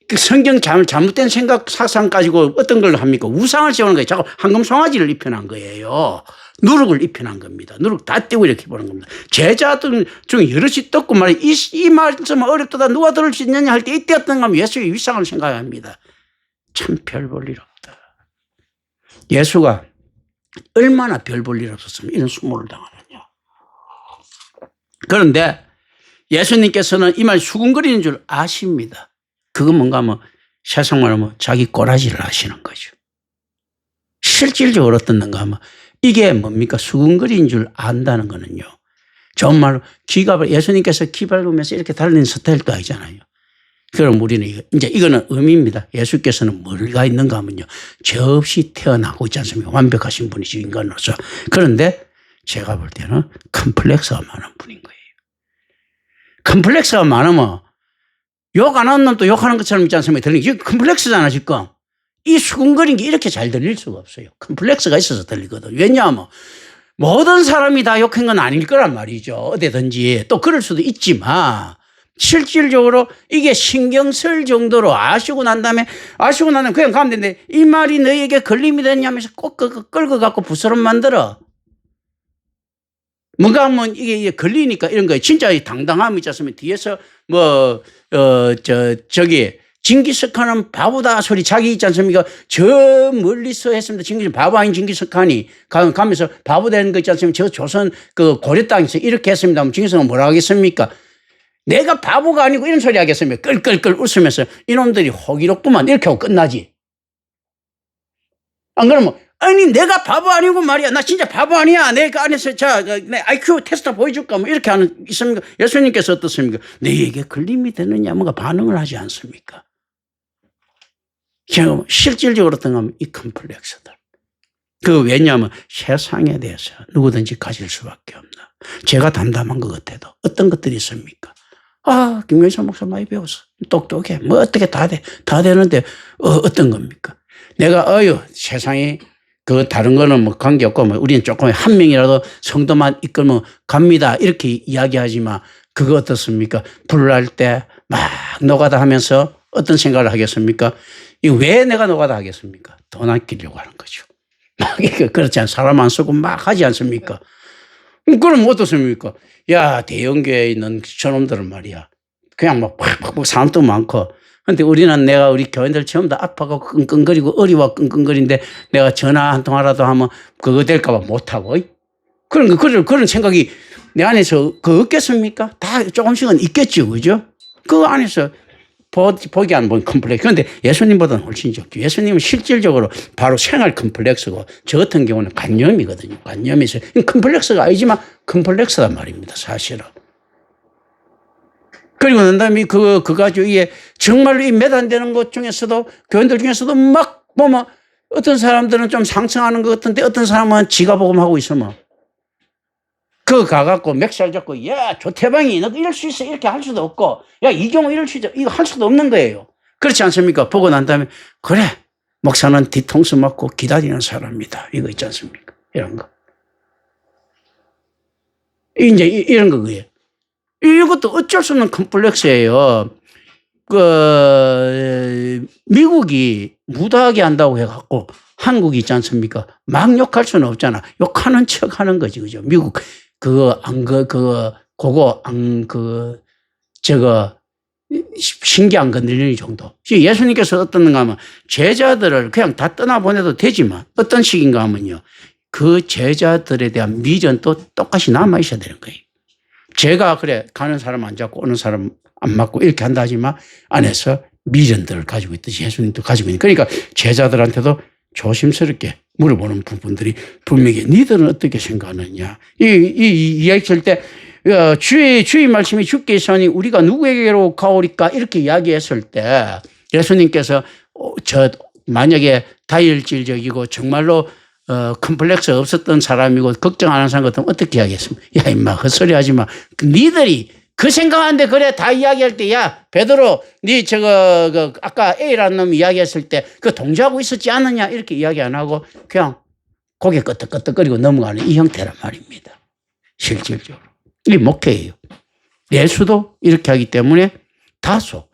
그 성경 잘못된 생각 사상 가지고 어떤 걸 합니까? 우상을 세우는 거예요. 자꾸 황금 송아지를 입혀놓은 거예요. 누룩을 입혀놓은 겁니다. 누룩 다 떼고 이렇게 보는 겁니다. 제자들 중에 여럿이 떴고 말이야. 이 말씀 어렵다. 누가 들을 수 있느냐 할 때 이때 어떤 가면 예수의 위상을 생각합니다. 참 별 볼 일 없다. 예수가 얼마나 별 볼 일 없었으면 이런 수모를 당하느냐. 그런데 예수님께서는 이 말 수군거리는 줄 아십니다. 그건 뭔가 하면 세상말로 하면 자기 꼬라지를 아시는 거죠. 실질적으로 어떻는가 하면 이게 뭡니까? 수군거리는 줄 안다는 거는요. 정말로 예수님께서 기 밟으면서 이렇게 달리는 스타일도 아니잖아요. 그럼 우리는 이제 이거는 의미입니다. 예수께서는 뭐가 있는가 하면요. 죄 없이 태어나고 있지 않습니까? 완벽하신 분이죠. 인간으로서. 그런데 제가 볼 때는 컴플렉스가 많은 분인 거예요. 컴플렉스가 많으면 욕 안 하는 놈도 욕하는 것처럼 있지 않습니까? 들리는 게 컴플렉스잖아 지금. 이 수군거리는 게 이렇게 잘 들릴 수가 없어요. 컴플렉스가 있어서 들리거든. 왜냐하면 모든 사람이 다 욕한 건 아닐 거란 말이죠. 어디든지. 또 그럴 수도 있지만 실질적으로 이게 신경 쓸 정도로 아시고 난 다음에 그냥 가면 되는데 이 말이 너에게 걸림이 됐냐면서 꼭 끌고 갖고 부스럼 만들어. 뭔가 하면 이게 걸리니까 이런 거예요. 진짜 당당함이 있지 않습니까? 뒤에서 저기 징기스칸은 바보다 소리 자기 있지 않습니까? 저 멀리서 했습니다. 징기스칸 바보 아닌 징기스칸이 가면서 바보 되는 거 있지 않습니까? 저 조선 그 고려 땅에서 이렇게 했습니다. 징기스칸은 뭐라 하겠습니까? 내가 바보가 아니고 이런 소리 하겠습니까? 끌끌끌 웃으면서 이놈들이 호기롭구만 이렇게 하고 끝나지. 안 그러면 아니 내가 바보 아니고 말이야. 나 진짜 바보 아니야. 내가 안에서 내 IQ 테스트 보여줄까 뭐 이렇게 하는 있습니까? 예수님께서 어떻습니까? 내게 걸림이 되느냐 뭔가 반응을 하지 않습니까? 실질적으로 등하면 이 컴플렉스들. 왜냐하면 세상에 대해서 누구든지 가질 수밖에 없나. 제가 담담한 것 같아도 어떤 것들이 있습니까? 김경선 목사 많이 배웠어. 똑똑해. 뭐 어떻게 다 되는데 어떤 겁니까? 내가 세상에 다른 거는 뭐 관계없고 우리는 조금 한 명이라도 성도만 이끌면 갑니다. 이렇게 이야기하지만 그거 어떻습니까? 불날 때 막 노가다 하면서 어떤 생각을 하겠습니까? 왜 내가 노가다 하겠습니까? 돈 아끼려고 하는 거죠. 막 그렇지 않습니까? 사람 안 쓰고 막 하지 않습니까? 그럼 어떻습니까? 야, 대형교회에 있는 저놈들은 말이야. 그냥 막 사람도 많고. 근데 우리는 우리 교인들 처음 다 아파가고 끙끙거리고 어리와 끙끙거리는데 내가 전화 한 통화라도 하면 그거 될까봐 못하고. 그런 생각이 내 안에서 없겠습니까? 다 조금씩은 있겠죠. 그죠? 그 안에서 보기 안 보면 컴플렉스. 그런데 예수님보다는 훨씬 적죠. 예수님은 실질적으로 바로 생활 컴플렉스고 저 같은 경우는 관념이거든요. 관념이 있어요. 컴플렉스가 아니지만 컴플렉스란 말입니다. 사실은. 그리고 난 다음에 그거 가지고 이게 정말로 이 매단되는 것 중에서도 교인들 중에서도 막 보면 어떤 사람들은 좀 상승하는 것 같은데 어떤 사람은 지가 복음하고 있으면 그거 가갖고 맥살 잡고 야 조태방이 너 이럴 수 있어 이렇게 할 수도 없고 야 이경우 이럴 수 있어 이거 할 수도 없는 거예요. 그렇지 않습니까? 보고 난 다음에 그래 목사는 뒤통수 맞고 기다리는 사람이다. 이거 있지 않습니까? 이런 거. 이제 이런 거예요. 이것도 어쩔 수 없는 컴플렉스예요. 미국이 무도하게 한다고 해갖고 한국이 있지 않습니까? 막 욕할 수는 없잖아. 욕하는 척 하는 거지. 그죠? 미국, 신기 안 건드리는 정도. 예수님께서 어떻는가 하면 제자들을 그냥 다 떠나보내도 되지만 어떤 식인가 하면요. 그 제자들에 대한 미련도 똑같이 남아있어야 되는 거예요. 제가 그래 가는 사람 안 잡고 오는 사람 안 맞고 이렇게 한다 하지만 안에서 미련들을 가지고 있듯이 예수님도 가지고 있는 그러니까 제자들한테도 조심스럽게 물어보는 부분들이 분명히 니들은 어떻게 생각하느냐. 이 이야기 할 때 주의 말씀이 주께 있으니 우리가 누구에게로 가오리까 이렇게 이야기했을 때 예수님께서 만약에 다혈질적이고 정말로 컴플렉스 없었던 사람이고 걱정 안 하는 사람 같으면 어떻게 이야기했습니까? 야 임마 헛소리 하지 마. 니들이 그 생각하는데 그래 다 이야기할 때 야 베드로 니 아까 A라는 놈 이야기했을 때 그 동조하고 있었지 않느냐 이렇게 이야기 안 하고 그냥 고개 끄덕끄덕거리고 넘어가는 이 형태란 말입니다. 실질적으로. 이게 목회예요. 예수도 이렇게 하기 때문에 다소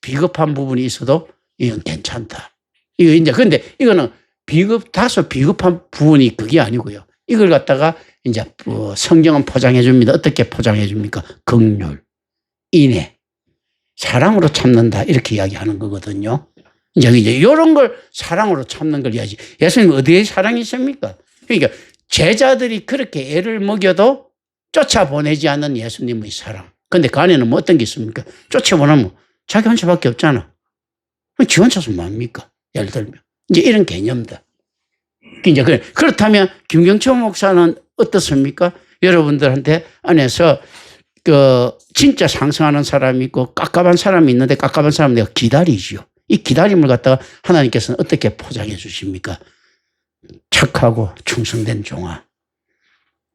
비겁한 부분이 있어도 이건 괜찮다. 이거 이제 근데 이거는 다소 비겁한 부분이 그게 아니고요. 이걸 갖다가 이제 성경은 포장해 줍니다. 어떻게 포장해 줍니까? 긍휼, 인애, 사랑으로 참는다 이렇게 이야기하는 거거든요. 이제 이런 걸 사랑으로 참는 걸 이야기. 예수님 어디에 사랑이 있습니까? 그러니까 제자들이 그렇게 애를 먹여도 쫓아보내지 않는 예수님의 사랑. 근데 그 안에는 뭐 어떤 게 있습니까? 쫓아보내면 자기 혼자밖에 없잖아. 지 혼자서 뭐합니까? 예를 들면. 이제 이런 개념들. 이제 그렇다면 김경철 목사는 어떻습니까? 여러분들한테 안에서 진짜 상승하는 사람이 있고 깝깝한 사람이 있는데 깝깝한 사람은 내가 기다리죠. 이 기다림을 갖다가 하나님께서는 어떻게 포장해 주십니까? 착하고 충성된 종아.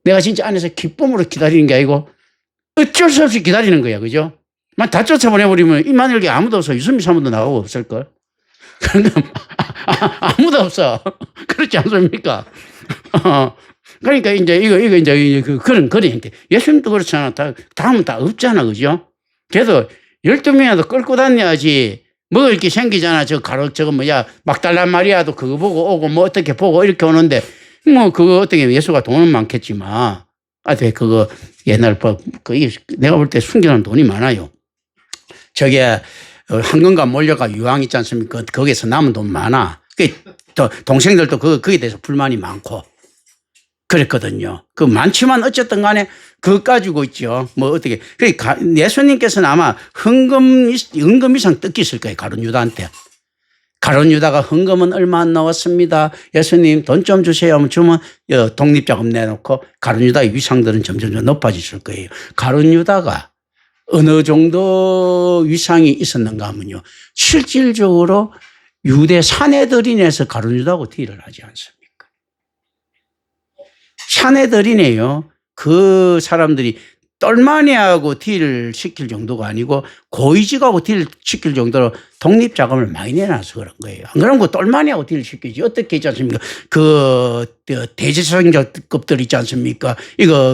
내가 진짜 안에서 기쁨으로 기다리는 게 아니고 어쩔 수 없이 기다리는 거야. 그죠? 만 다 쫓아보내버리면 이만일게 아무도 없어. 유승민 사무도 나가고 없을걸? 그러니까 아무도 없어. 그렇지 않습니까? 그러니까 이제 이거 이제 그런 형태. 예수님도 그렇잖아. 다음은 다 없잖아. 그죠? 그래도 12명이라도 끌고 다녀야지. 뭐 이렇게 생기잖아. 막달란 마리아도 그거 보고 오고 뭐 어떻게 보고 이렇게 오는데 뭐 그거 어떻게 예수가 돈은 많겠지만 그거 옛날 법, 내가 볼 때 숨겨놓은 돈이 많아요. 저게 황금과 몰려가 유황 있지 않습니까? 거기에서 남은 돈 많아. 동생들도 거기에 대해서 불만이 많고 그랬거든요. 많지만 어쨌든 간에 그거 가지고 있죠. 뭐 어떻게. 그러니까 예수님께서는 아마 헌금 이상 뜯기실 거예요. 가룟 유다한테. 가룟 유다가 헌금은 얼마 안 나왔습니다. 예수님 돈 좀 주세요. 주면 독립자금 내놓고 가룟 유다의 위상들은 점점 높아지실 거예요. 가룟 유다가 어느 정도 위상이 있었는가 하면요. 실질적으로 유대 사내들인에서 가룟 유다하고 딜을 하지 않습니까? 사내들이네요. 그 사람들이 똘마니하고 딜을 시킬 정도가 아니고 고위직하고 딜을 시킬 정도로 독립자금을 많이 내놔서 그런 거예요. 안 그러면 그 똘마니하고 딜을 시키지. 어떻게 있지 않습니까? 대제사장급들 있지 않습니까?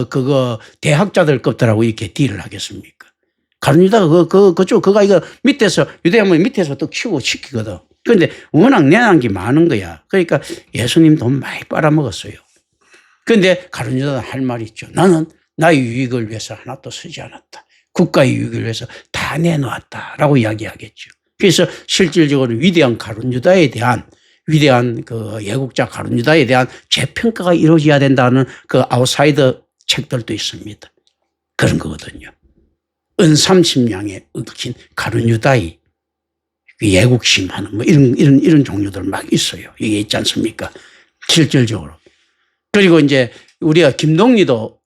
그거 대학자들급들하고 이렇게 딜을 하겠습니까? 가룟 유다가 그거 이거 밑에서 유대하면 밑에서 또 키우고 시키거든. 그런데 워낙 내놓은 게 많은 거야. 그러니까 예수님 돈 많이 빨아먹었어요. 그런데 가룟 유다는 할 말이 있죠. 나는 나의 유익을 위해서 하나도 쓰지 않았다. 국가의 유익을 위해서 다 내놓았다라고 이야기하겠죠. 그래서 실질적으로 위대한 가룟 유다에 대한 위대한 그 예국자 가룟 유다에 대한 재평가가 이루어져야 된다는 그 아웃사이더 책들도 있습니다. 그런 거거든요. 은삼십냥에 얽힌 가룟 유다의 예국심하는 뭐 이런 종류들 막 있어요. 이게 있지 않습니까? 실질적으로. 그리고 이제 우리가 김동리도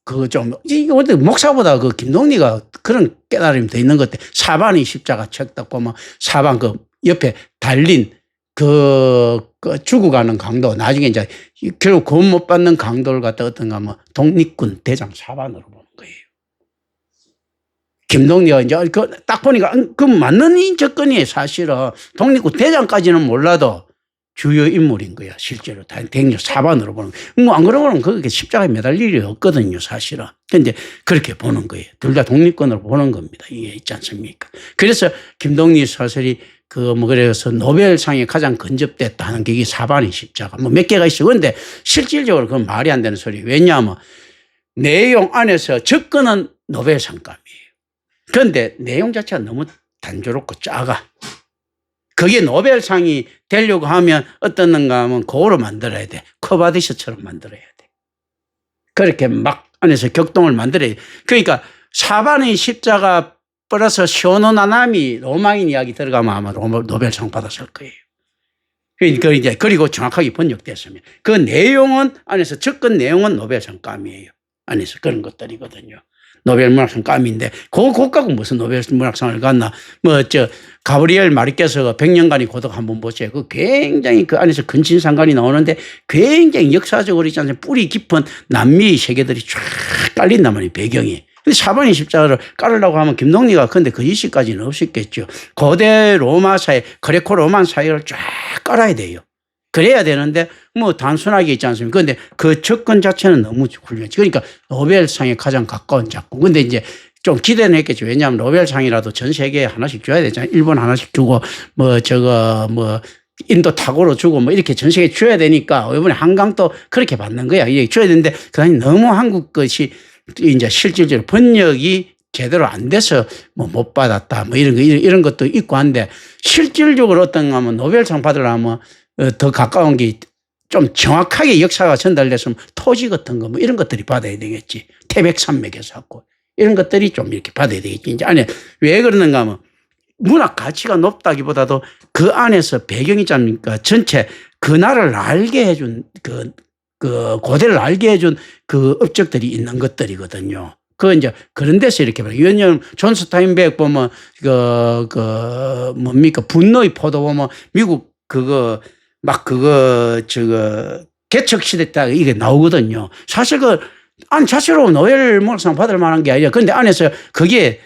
목사보다 그 김동리가 그런 깨달음이 더 있는 것 같아. 사반이 십자가 책 딱 보면 사반 그 옆에 달린 그 죽어가는 강도 나중에 이제 결국 구원 못 받는 강도를 갖다 어떤가 하면 독립군 대장 사반으로 보는 거예요. 김동리가 이제 딱 보니까 그 맞는 접근이에요. 사실은 독립군 대장까지는 몰라도 주요 인물인 거야. 실제로 대행력 사반으로 보는 거예요. 뭐 안 그러면 그렇게 십자가에 매달릴 일이 없거든요. 사실은. 그런데 그렇게 보는 거예요. 둘 다 독립군으로 보는 겁니다. 이게 있지 않습니까? 그래서 김동리 소설이 그래서 노벨상에 가장 근접됐다 하는 게 이게 사반의 십자가 뭐 몇 개가 있어요. 그런데 실질적으로 그건 말이 안 되는 소리예요. 왜냐하면 내용 안에서 접근은 노벨상감이에요. 그런데 내용 자체가 너무 단조롭고 작아. 그게 노벨상이 되려고 하면 어떻는가 하면 그거로 만들어야 돼. 커바디셔처럼 만들어야 돼. 그렇게 막 안에서 격동을 만들어야 돼. 그러니까 사반의 십자가 플러스 쇼노나나미 로마인 이야기 들어가면 아마 노벨상 받았을 거예요. 그러니까 이제 그리고 정확하게 번역됐으면 그 내용은 안에서 접근 내용은 노벨상감이에요. 안에서 그런 것들이거든요. 노벨문학상감인데 그거 갖고 무슨 노벨문학상을 갔나. 가브리엘 마르케스가 100년간의 고독 한번 보세요. 그 굉장히 그 안에서 근친상간이 나오는데 굉장히 역사적으로 있지 않습니까? 뿌리 깊은 남미의 세계들이 쫙 깔린단 말이에요. 배경이. 근데 사반의 십자가를 깔으려고 하면 김동리가 근데 그 이시까지는 없었겠죠. 고대 로마 사회, 그레코 로만 사회를 쫙 깔아야 돼요. 그래야 되는데 뭐 단순하게 있지 않습니까? 그런데 그 접근 자체는 너무 훌륭하지. 그러니까 노벨상에 가장 가까운 작품. 근데 이제 좀 기대는 했겠죠. 왜냐하면 노벨상이라도 전 세계에 하나씩 줘야 되잖아요. 일본 하나씩 주고 인도 타고로 주고 뭐 이렇게 전 세계에 줘야 되니까 이번에 한강도 그렇게 받는 거야. 이게 줘야 되는데 그다음에 너무 한국 것이 이제 실질적으로 번역이 제대로 안 돼서 못 받았다. 이런 것도 있고 한데 실질적으로 어떤가 하면 노벨상 받으려면 더 가까운 게 좀 정확하게 역사가 전달됐으면 토지 같은 거 이런 것들이 받아야 되겠지. 태백산맥에서 갖고 이런 것들이 좀 이렇게 받아야 되겠지. 이제 안에 왜 그러는가 하면 문학 가치가 높다기보다도 그 안에서 배경이 짭니까? 전체 그 나라를 알게 해준 그 고대를 알게 해준 그 업적들이 있는 것들이거든요. 이제 그런 데서 이렇게 봐요. 왜냐하면 존 스타인백 보면 분노의 포도 보면 미국 개척시대 때 이게 나오거든요. 사실 자체로 노벨 문학상 받을 만한 게 아니라 그런데 안에서 그게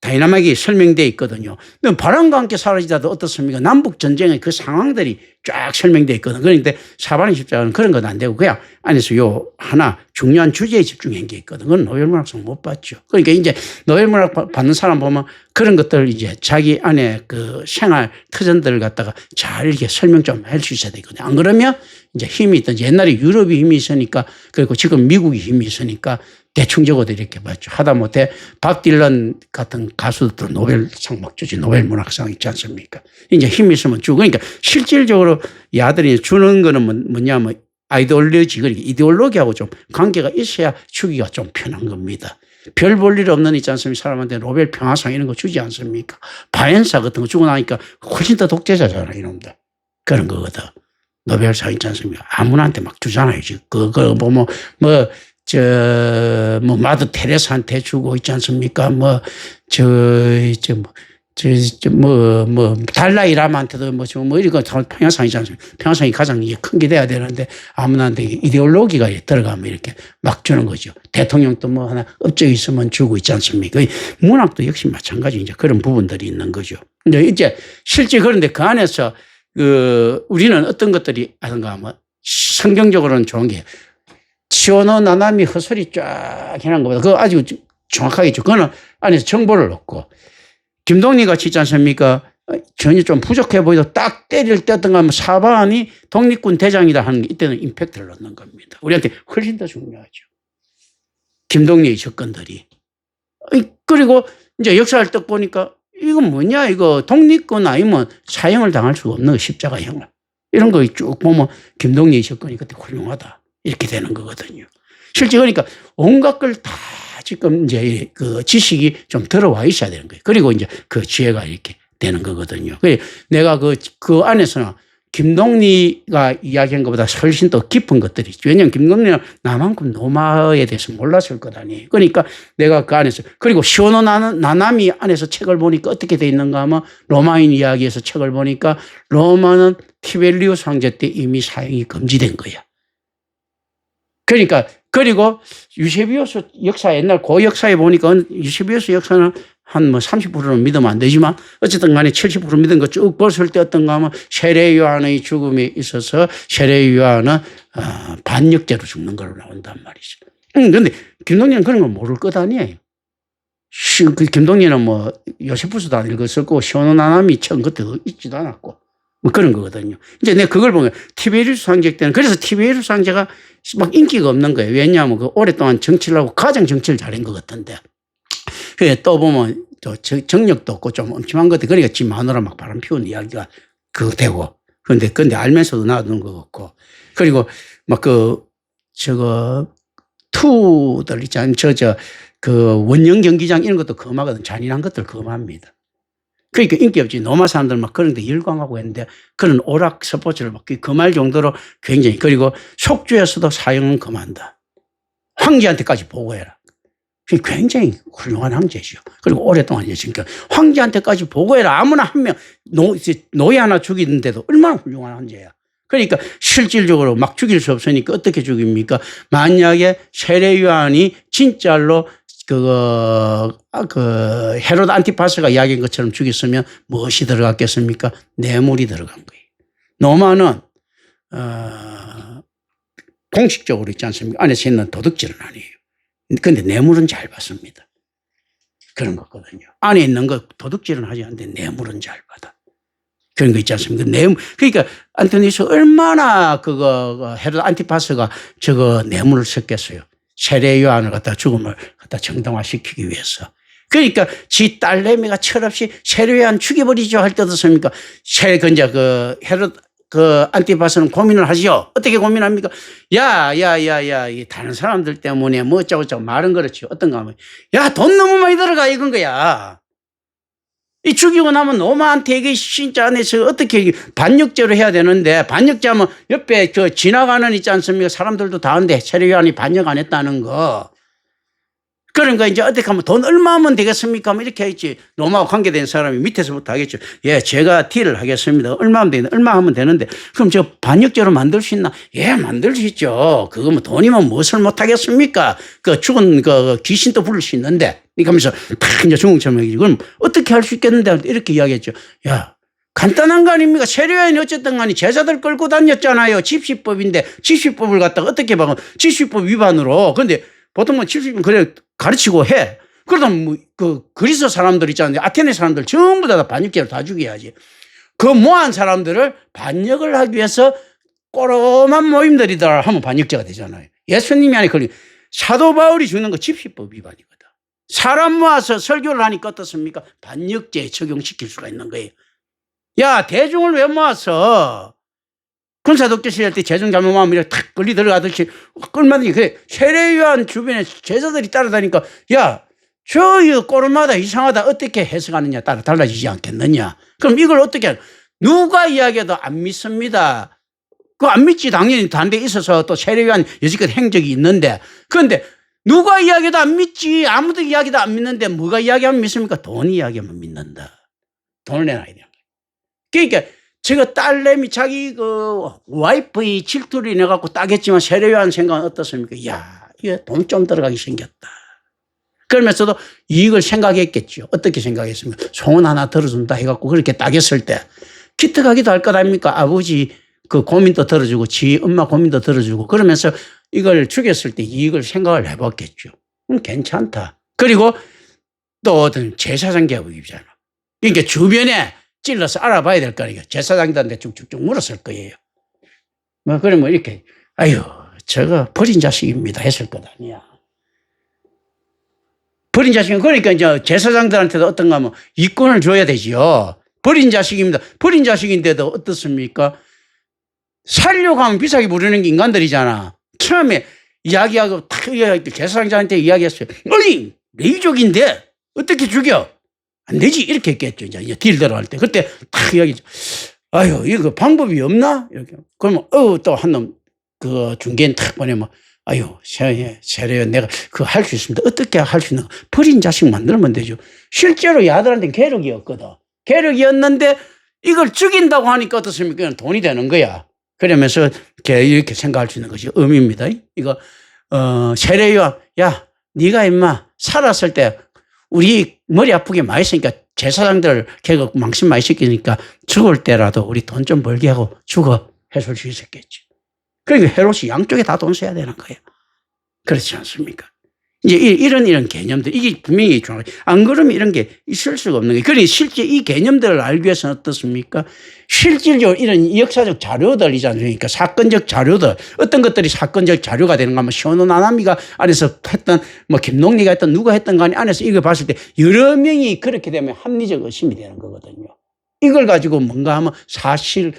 다이나믹이 설명되어 있거든요. 바람과 함께 사라지다도 어떻습니까? 남북전쟁의 그 상황들이 쫙 설명되어 있거든요. 그런데 사반의 십자가는 그런 건 안 되고 그냥 안에서 하나 중요한 주제에 집중한 게 있거든요. 그건 노벨문학상 못 받죠. 그러니까 이제 노벨문학 받는 사람 보면 그런 것들 이제 자기 안에 그 생활 터전들을 갖다가 잘 이렇게 설명 좀 할 수 있어야 되거든요. 안 그러면 이제 힘이 있든지 옛날에 유럽이 힘이 있으니까 그리고 지금 미국이 힘이 있으니까 대충 적어도 이렇게 맞죠. 하다못해 밥 딜런 같은 가수들도 노벨상 막 주지. 노벨 문학상 있지 않습니까? 이제 힘 있으면 주고. 그러니까 실질적으로 야들이 주는 거는 뭐냐면 아이디올로지, 그러니까 이데올로기하고 좀 관계가 있어야 주기가 좀 편한 겁니다. 별 볼 일 없는 있지 않습니까? 사람한테 노벨 평화상 이런 거 주지 않습니까? 바엔사 같은 거 주고 나니까 훨씬 더 독재자잖아, 이놈들. 그런 거거든. 노벨상 있지 않습니까? 아무나한테 막 주잖아요. 그거 보면 마더 테레사한테 주고 있지 않습니까? 달라이 라마한테도 이거 평화상이지 않습니까? 평화상이 가장 큰 게 돼야 되는데 아무나한테 이데올로기가 들어가면 이렇게 막 주는 거죠. 대통령도 뭐 하나 업적이 있으면 주고 있지 않습니까? 문학도 역시 마찬가지 이제 그런 부분들이 있는 거죠. 근데 이제 실제 그런데 그 안에서 우리는 어떤 것들이 하는가 하면 성경적으로는 좋은 게 치오노 나나미 허설이 쫙 해놓은 것보다 그거 아주 정확하게 있죠. 그거는 안에서 정보를 넣고 김동리 같이 있지 않습니까? 전혀 좀 부족해 보이도 딱 때릴 때 어떤가 하면 사반이 독립군 대장이다 하는 게 이때는 임팩트를 넣는 겁니다. 우리한테 훨씬 더 중요하죠. 김동리의 접근들이. 그리고 이제 역사를 딱 보니까 이건 뭐냐, 이거 독립군 아니면 사형을 당할 수가 없는 거, 십자가형을. 이런 거 쭉 보면 김동리의 접근이 그때 훌륭하다. 이렇게 되는 거거든요. 실제 그러니까 온갖 걸 다 지금 이제 그 지식이 좀 들어와 있어야 되는 거예요. 그리고 이제 그 지혜가 이렇게 되는 거거든요. 내가 그 안에서는 김동리가 이야기한 것보다 훨씬 더 깊은 것들이 있죠. 왜냐하면 김동리는 나만큼 로마에 대해서 몰랐을 것 아니에요. 그러니까 내가 그 안에서, 그리고 시오노 나나미 안에서 책을 보니까 어떻게 돼 있는가 하면 로마인 이야기에서 책을 보니까 로마는 티베리우스 황제 때 이미 사형이 금지된 거야. 그러니까 그리고 유세비우스 역사, 옛날 고역사에 보니까 유세비우스 역사는 한 30%는 믿으면 안 되지만 어쨌든 간에 70% 믿은 거 쭉 봤을 때 어떤가 하면 세례 요한의 죽음에 있어서 세례 요한은 반역죄로 죽는 걸로 나온단 말이죠. 그런데 김동리는 그런 걸 모를 것 아니에요. 김동리는 요세푸스도 안 읽었었고 시오노 나나미 책 그때도 있지도 않았고 그런 거거든요. 이제 내가 그걸 보면 티베리우스 황제 때는, 그래서 티베리우스 황제가 막 인기가 없는 거예요. 왜냐하면 오랫동안 정치를 하고 가장 정치를 잘한 것 같은데. 또 보면 또 정력도 없고 좀 엄침한 것들, 그러니까 지 마누라 막 바람 피우는 이야기가 되고. 근데 알면서도 놔두는 것 같고. 그리고 투들 있잖아요. 원형 경기장 이런 것도 검하거든. 잔인한 것들 검합니다. 그러니까 인기 없지. 노마 사람들 막 그런 데 열광하고 했는데 그런 오락 스포츠를 막 금할 정도로 굉장히. 그리고 속주에서도 사형은 금한다. 황제한테까지 보고해라. 굉장히 훌륭한 황제죠. 그리고 오랫동안 지금 황제한테까지 보고해라. 아무나 한 명, 노예 하나 죽이는데도 얼마나 훌륭한 황제야. 그러니까 실질적으로 막 죽일 수 없으니까 어떻게 죽입니까? 만약에 세례 요한이 진짜로 헤롯 안티파스가 이야기한 것처럼 죽였으면 무엇이 들어갔겠습니까? 뇌물이 들어간 거예요. 노마는, 공식적으로 있지 않습니까? 안에서 있는 도둑질은 아니에요. 근데 뇌물은 잘 받습니다. 그런 거거든요. 안에 있는 거 도둑질은 하지 않는데 뇌물은 잘 받아. 그런 거 있지 않습니까? 그러니까 안토니우스 얼마나 헤롯 안티파스가 뇌물을 썼겠어요. 세례 요한을 죽음을 정당화시키기 위해서. 그러니까 지 딸내미가 철없이 세례 요한 죽여버리죠 할 때 어떻습니까? 헤롯 안티파스는 고민을 하지요. 어떻게 고민합니까? 다른 사람들 때문에 뭐 어쩌고저쩌고 말은 그렇지. 어떤가 하면, 돈 너무 많이 들어가 이건 거야. 이 죽이고 나면 노마한테 이게 진짜 안에서 어떻게 반역죄로 해야 되는데, 반역죄하면 옆에 지나가는 있지 않습니까? 사람들도 다 하는데 세례 요한이 반역 안 했다는 거. 그러니까 이제 어떻게 하면 돈 얼마 하면 되겠습니까? 이렇게 했지. 노마와 관계된 사람이 밑에서부터 하겠죠. 제가 딜을 하겠습니다. 얼마 하면 되는데. 그럼 저 반역죄로 만들 수 있나? 만들 수 있죠. 그거 돈이면 무엇을 못 하겠습니까? 죽은 귀신도 부를 수 있는데. 이렇게 하면서 탁 이제 중국처럼 얘기지. 그럼 어떻게 할 수 있겠는데? 이렇게 이야기했죠. 간단한 거 아닙니까? 세례요한이 어쨌든 간에 제자들 끌고 다녔잖아요. 집시법인데 집시법을 갖다가 어떻게 봐? 집시법 위반으로. 근데 보통 집시법 그래 가르치고 해. 그러다 그리스 사람들 있잖아요. 아테네 사람들 전부 다 반역죄로 다 죽여야지. 모한 사람들을 반역을 하기 위해서 꼬로만 모임들이다 하면 반역죄가 되잖아요. 예수님이 안에 사도 바울이 죽는 거 집시법 위반이거든. 사람 모아서 설교를 하니까 어떻습니까? 반역죄에 적용시킬 수가 있는 거예요. 야, 대중을 왜 모아서 군사독재실 할 때 재정 잘못하면 이렇게 탁 걸리 들어가듯이 끌마더니 그래. 세례요한 주변에 제자들이 따라다니까 야, 저 꼬르마다 이상하다 어떻게 해석하느냐 따라 달라지지 않겠느냐. 그럼 이걸 어떻게 하냐. 누가 이야기해도 안 믿습니다. 그거 안 믿지. 당연히 단대에 있어서 또 세례요한 여지껏 행적이 있는데 그런데 누가 이야기해도 안 믿지. 아무도 이야기도 안 믿는데 뭐가 이야기하면 믿습니까? 돈이 이야기하면 믿는다. 돈을 내놔야 돼요. 그러니까 제가 딸내미 자기 그 와이프의 질투를 인해갖고 따겠지만 세례요한 생각은 어떻습니까? 야, 이게 돈 좀 들어가기 생겼다. 그러면서도 이익을 생각했겠죠. 어떻게 생각했습니까? 소원 하나 들어준다 해갖고 그렇게 따겠을 때 기특하기도 할 것 아닙니까? 아버지 그 고민도 들어주고 지 엄마 고민도 들어주고 그러면서 이걸 죽였을 때 이익을 생각을 해봤겠죠. 괜찮다. 그리고 또 어떤 제사장 계급이잖아. 그러니까 주변에 찔러서 알아봐야 될 거 아니에요. 제사장들한테 쭉쭉쭉 물었을 거예요. 뭐 그러면 이렇게 아유 저거 버린 자식입니다 했을 것 아니야. 버린 자식은 그러니까 이제 제사장들한테도 어떤가 하면 이권을 줘야 되지요. 버린 자식입니다. 버린 자식인데도 어떻습니까? 살려고 하면 비싸게 부르는 게 인간들이잖아. 처음에 이야기하고 탁 제사장한테 이야기했어요. 아니 내 이족인데 어떻게 죽여? 안 되지 이렇게 했겠죠. 이제 딜 들어갈 때 그때 탁 이야기. 아유 이거 방법이 없나? 이렇게 그러면 또 한 놈 그 중개인 탁 보내면 아유 세례요 내가 그거 할 수 있습니다. 어떻게 할 수 있는 거? 버린 자식 만들면 되죠. 실제로 이 아들한테는 계력이었거든. 계력이었는데 이걸 죽인다고 하니까 어떻습니까? 돈이 되는 거야. 그러면서 이렇게 생각할 수 있는 것이 의미입니다. 이거 세례요 야 네가 임마 살았을 때 우리 머리 아프게 많이 했으니까 제사장들 계속 망신 많이 시키니까 죽을 때라도 우리 돈 좀 벌게 하고 죽어 해줄 수 있었겠지. 그러니까 헤롯이 양쪽에 다 돈 써야 되는 거예요. 그렇지 않습니까? 이제 이런 개념들 이게 분명히 중요해요. 안 그러면 이런 게 있을 수가 없는 거예요. 그러니 실제 이 개념들을 알기 위해서는 어떻습니까? 실질적으로 이런 역사적 자료들 이지 않습니까? 사건적 자료들 어떤 것들이 사건적 자료가 되는가 하면 시온호 나나미가 안에서 했던 뭐 김농리가 했던 누가 했던 간에 안에서 이거 봤을 때 여러 명이 그렇게 되면 합리적 의심이 되는 거거든요. 이걸 가지고 뭔가 하면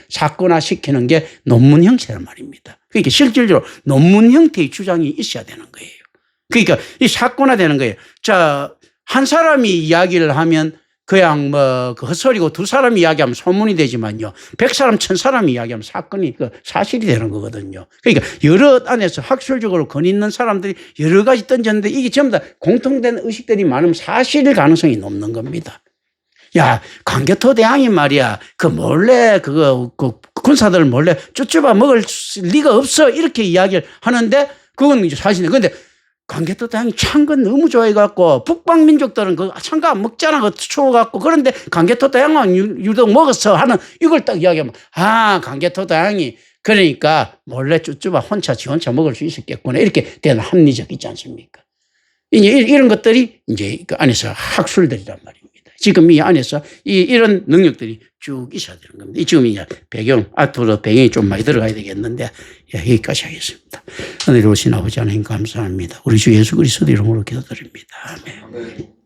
사건화 시키는 게 논문 형태란 말입니다. 그러니까 실질적으로 논문 형태의 주장이 있어야 되는 거예요. 그러니까 이 사건화 되는 거예요. 자, 한 사람이 이야기를 하면 그냥 뭐 그 헛소리고 두 사람이 이야기하면 소문이 되지만요. 100사람, 1000사람이 이야기하면 사건이 그 사실이 되는 거거든요. 그러니까 여러 안에서 학술적으로 권 있는 사람들이 여러 가지 던졌는데 이게 전부 다 공통된 의식들이 많으면 사실일 가능성이 높는 겁니다. 야, 광개토 대왕이 말이야. 그 몰래 그 군사들 몰래 쭈쭈바 먹을 리가 없어. 이렇게 이야기를 하는데 그건 이제 사실이에요. 그런데 광개토 대왕이 창건 너무 좋아해갖고 북방민족들은 그 창가 안 먹잖아. 그 추워갖고. 그런데 광개토 대왕은 유독 먹었어 하는 이걸 딱 이야기하면 아, 광개토 대왕이 그러니까 몰래 쭈쭈바 지 혼자 먹을 수 있었겠구나. 이렇게 되는 합리적 있지 않습니까? 이제 이런 것들이 이제 그 안에서 학술들이란 말입니다. 지금 이 안에서 이런 능력들이 쭉 있어야 되는 겁니다. 지금 이제 배경, 앞으로 배경이 좀 많이 들어가야 되겠는데, 여기까지 하겠습니다. 하늘에 오신 아버지 하나님 감사합니다. 우리 주 예수 그리스도 이름으로 기도드립니다. 아멘.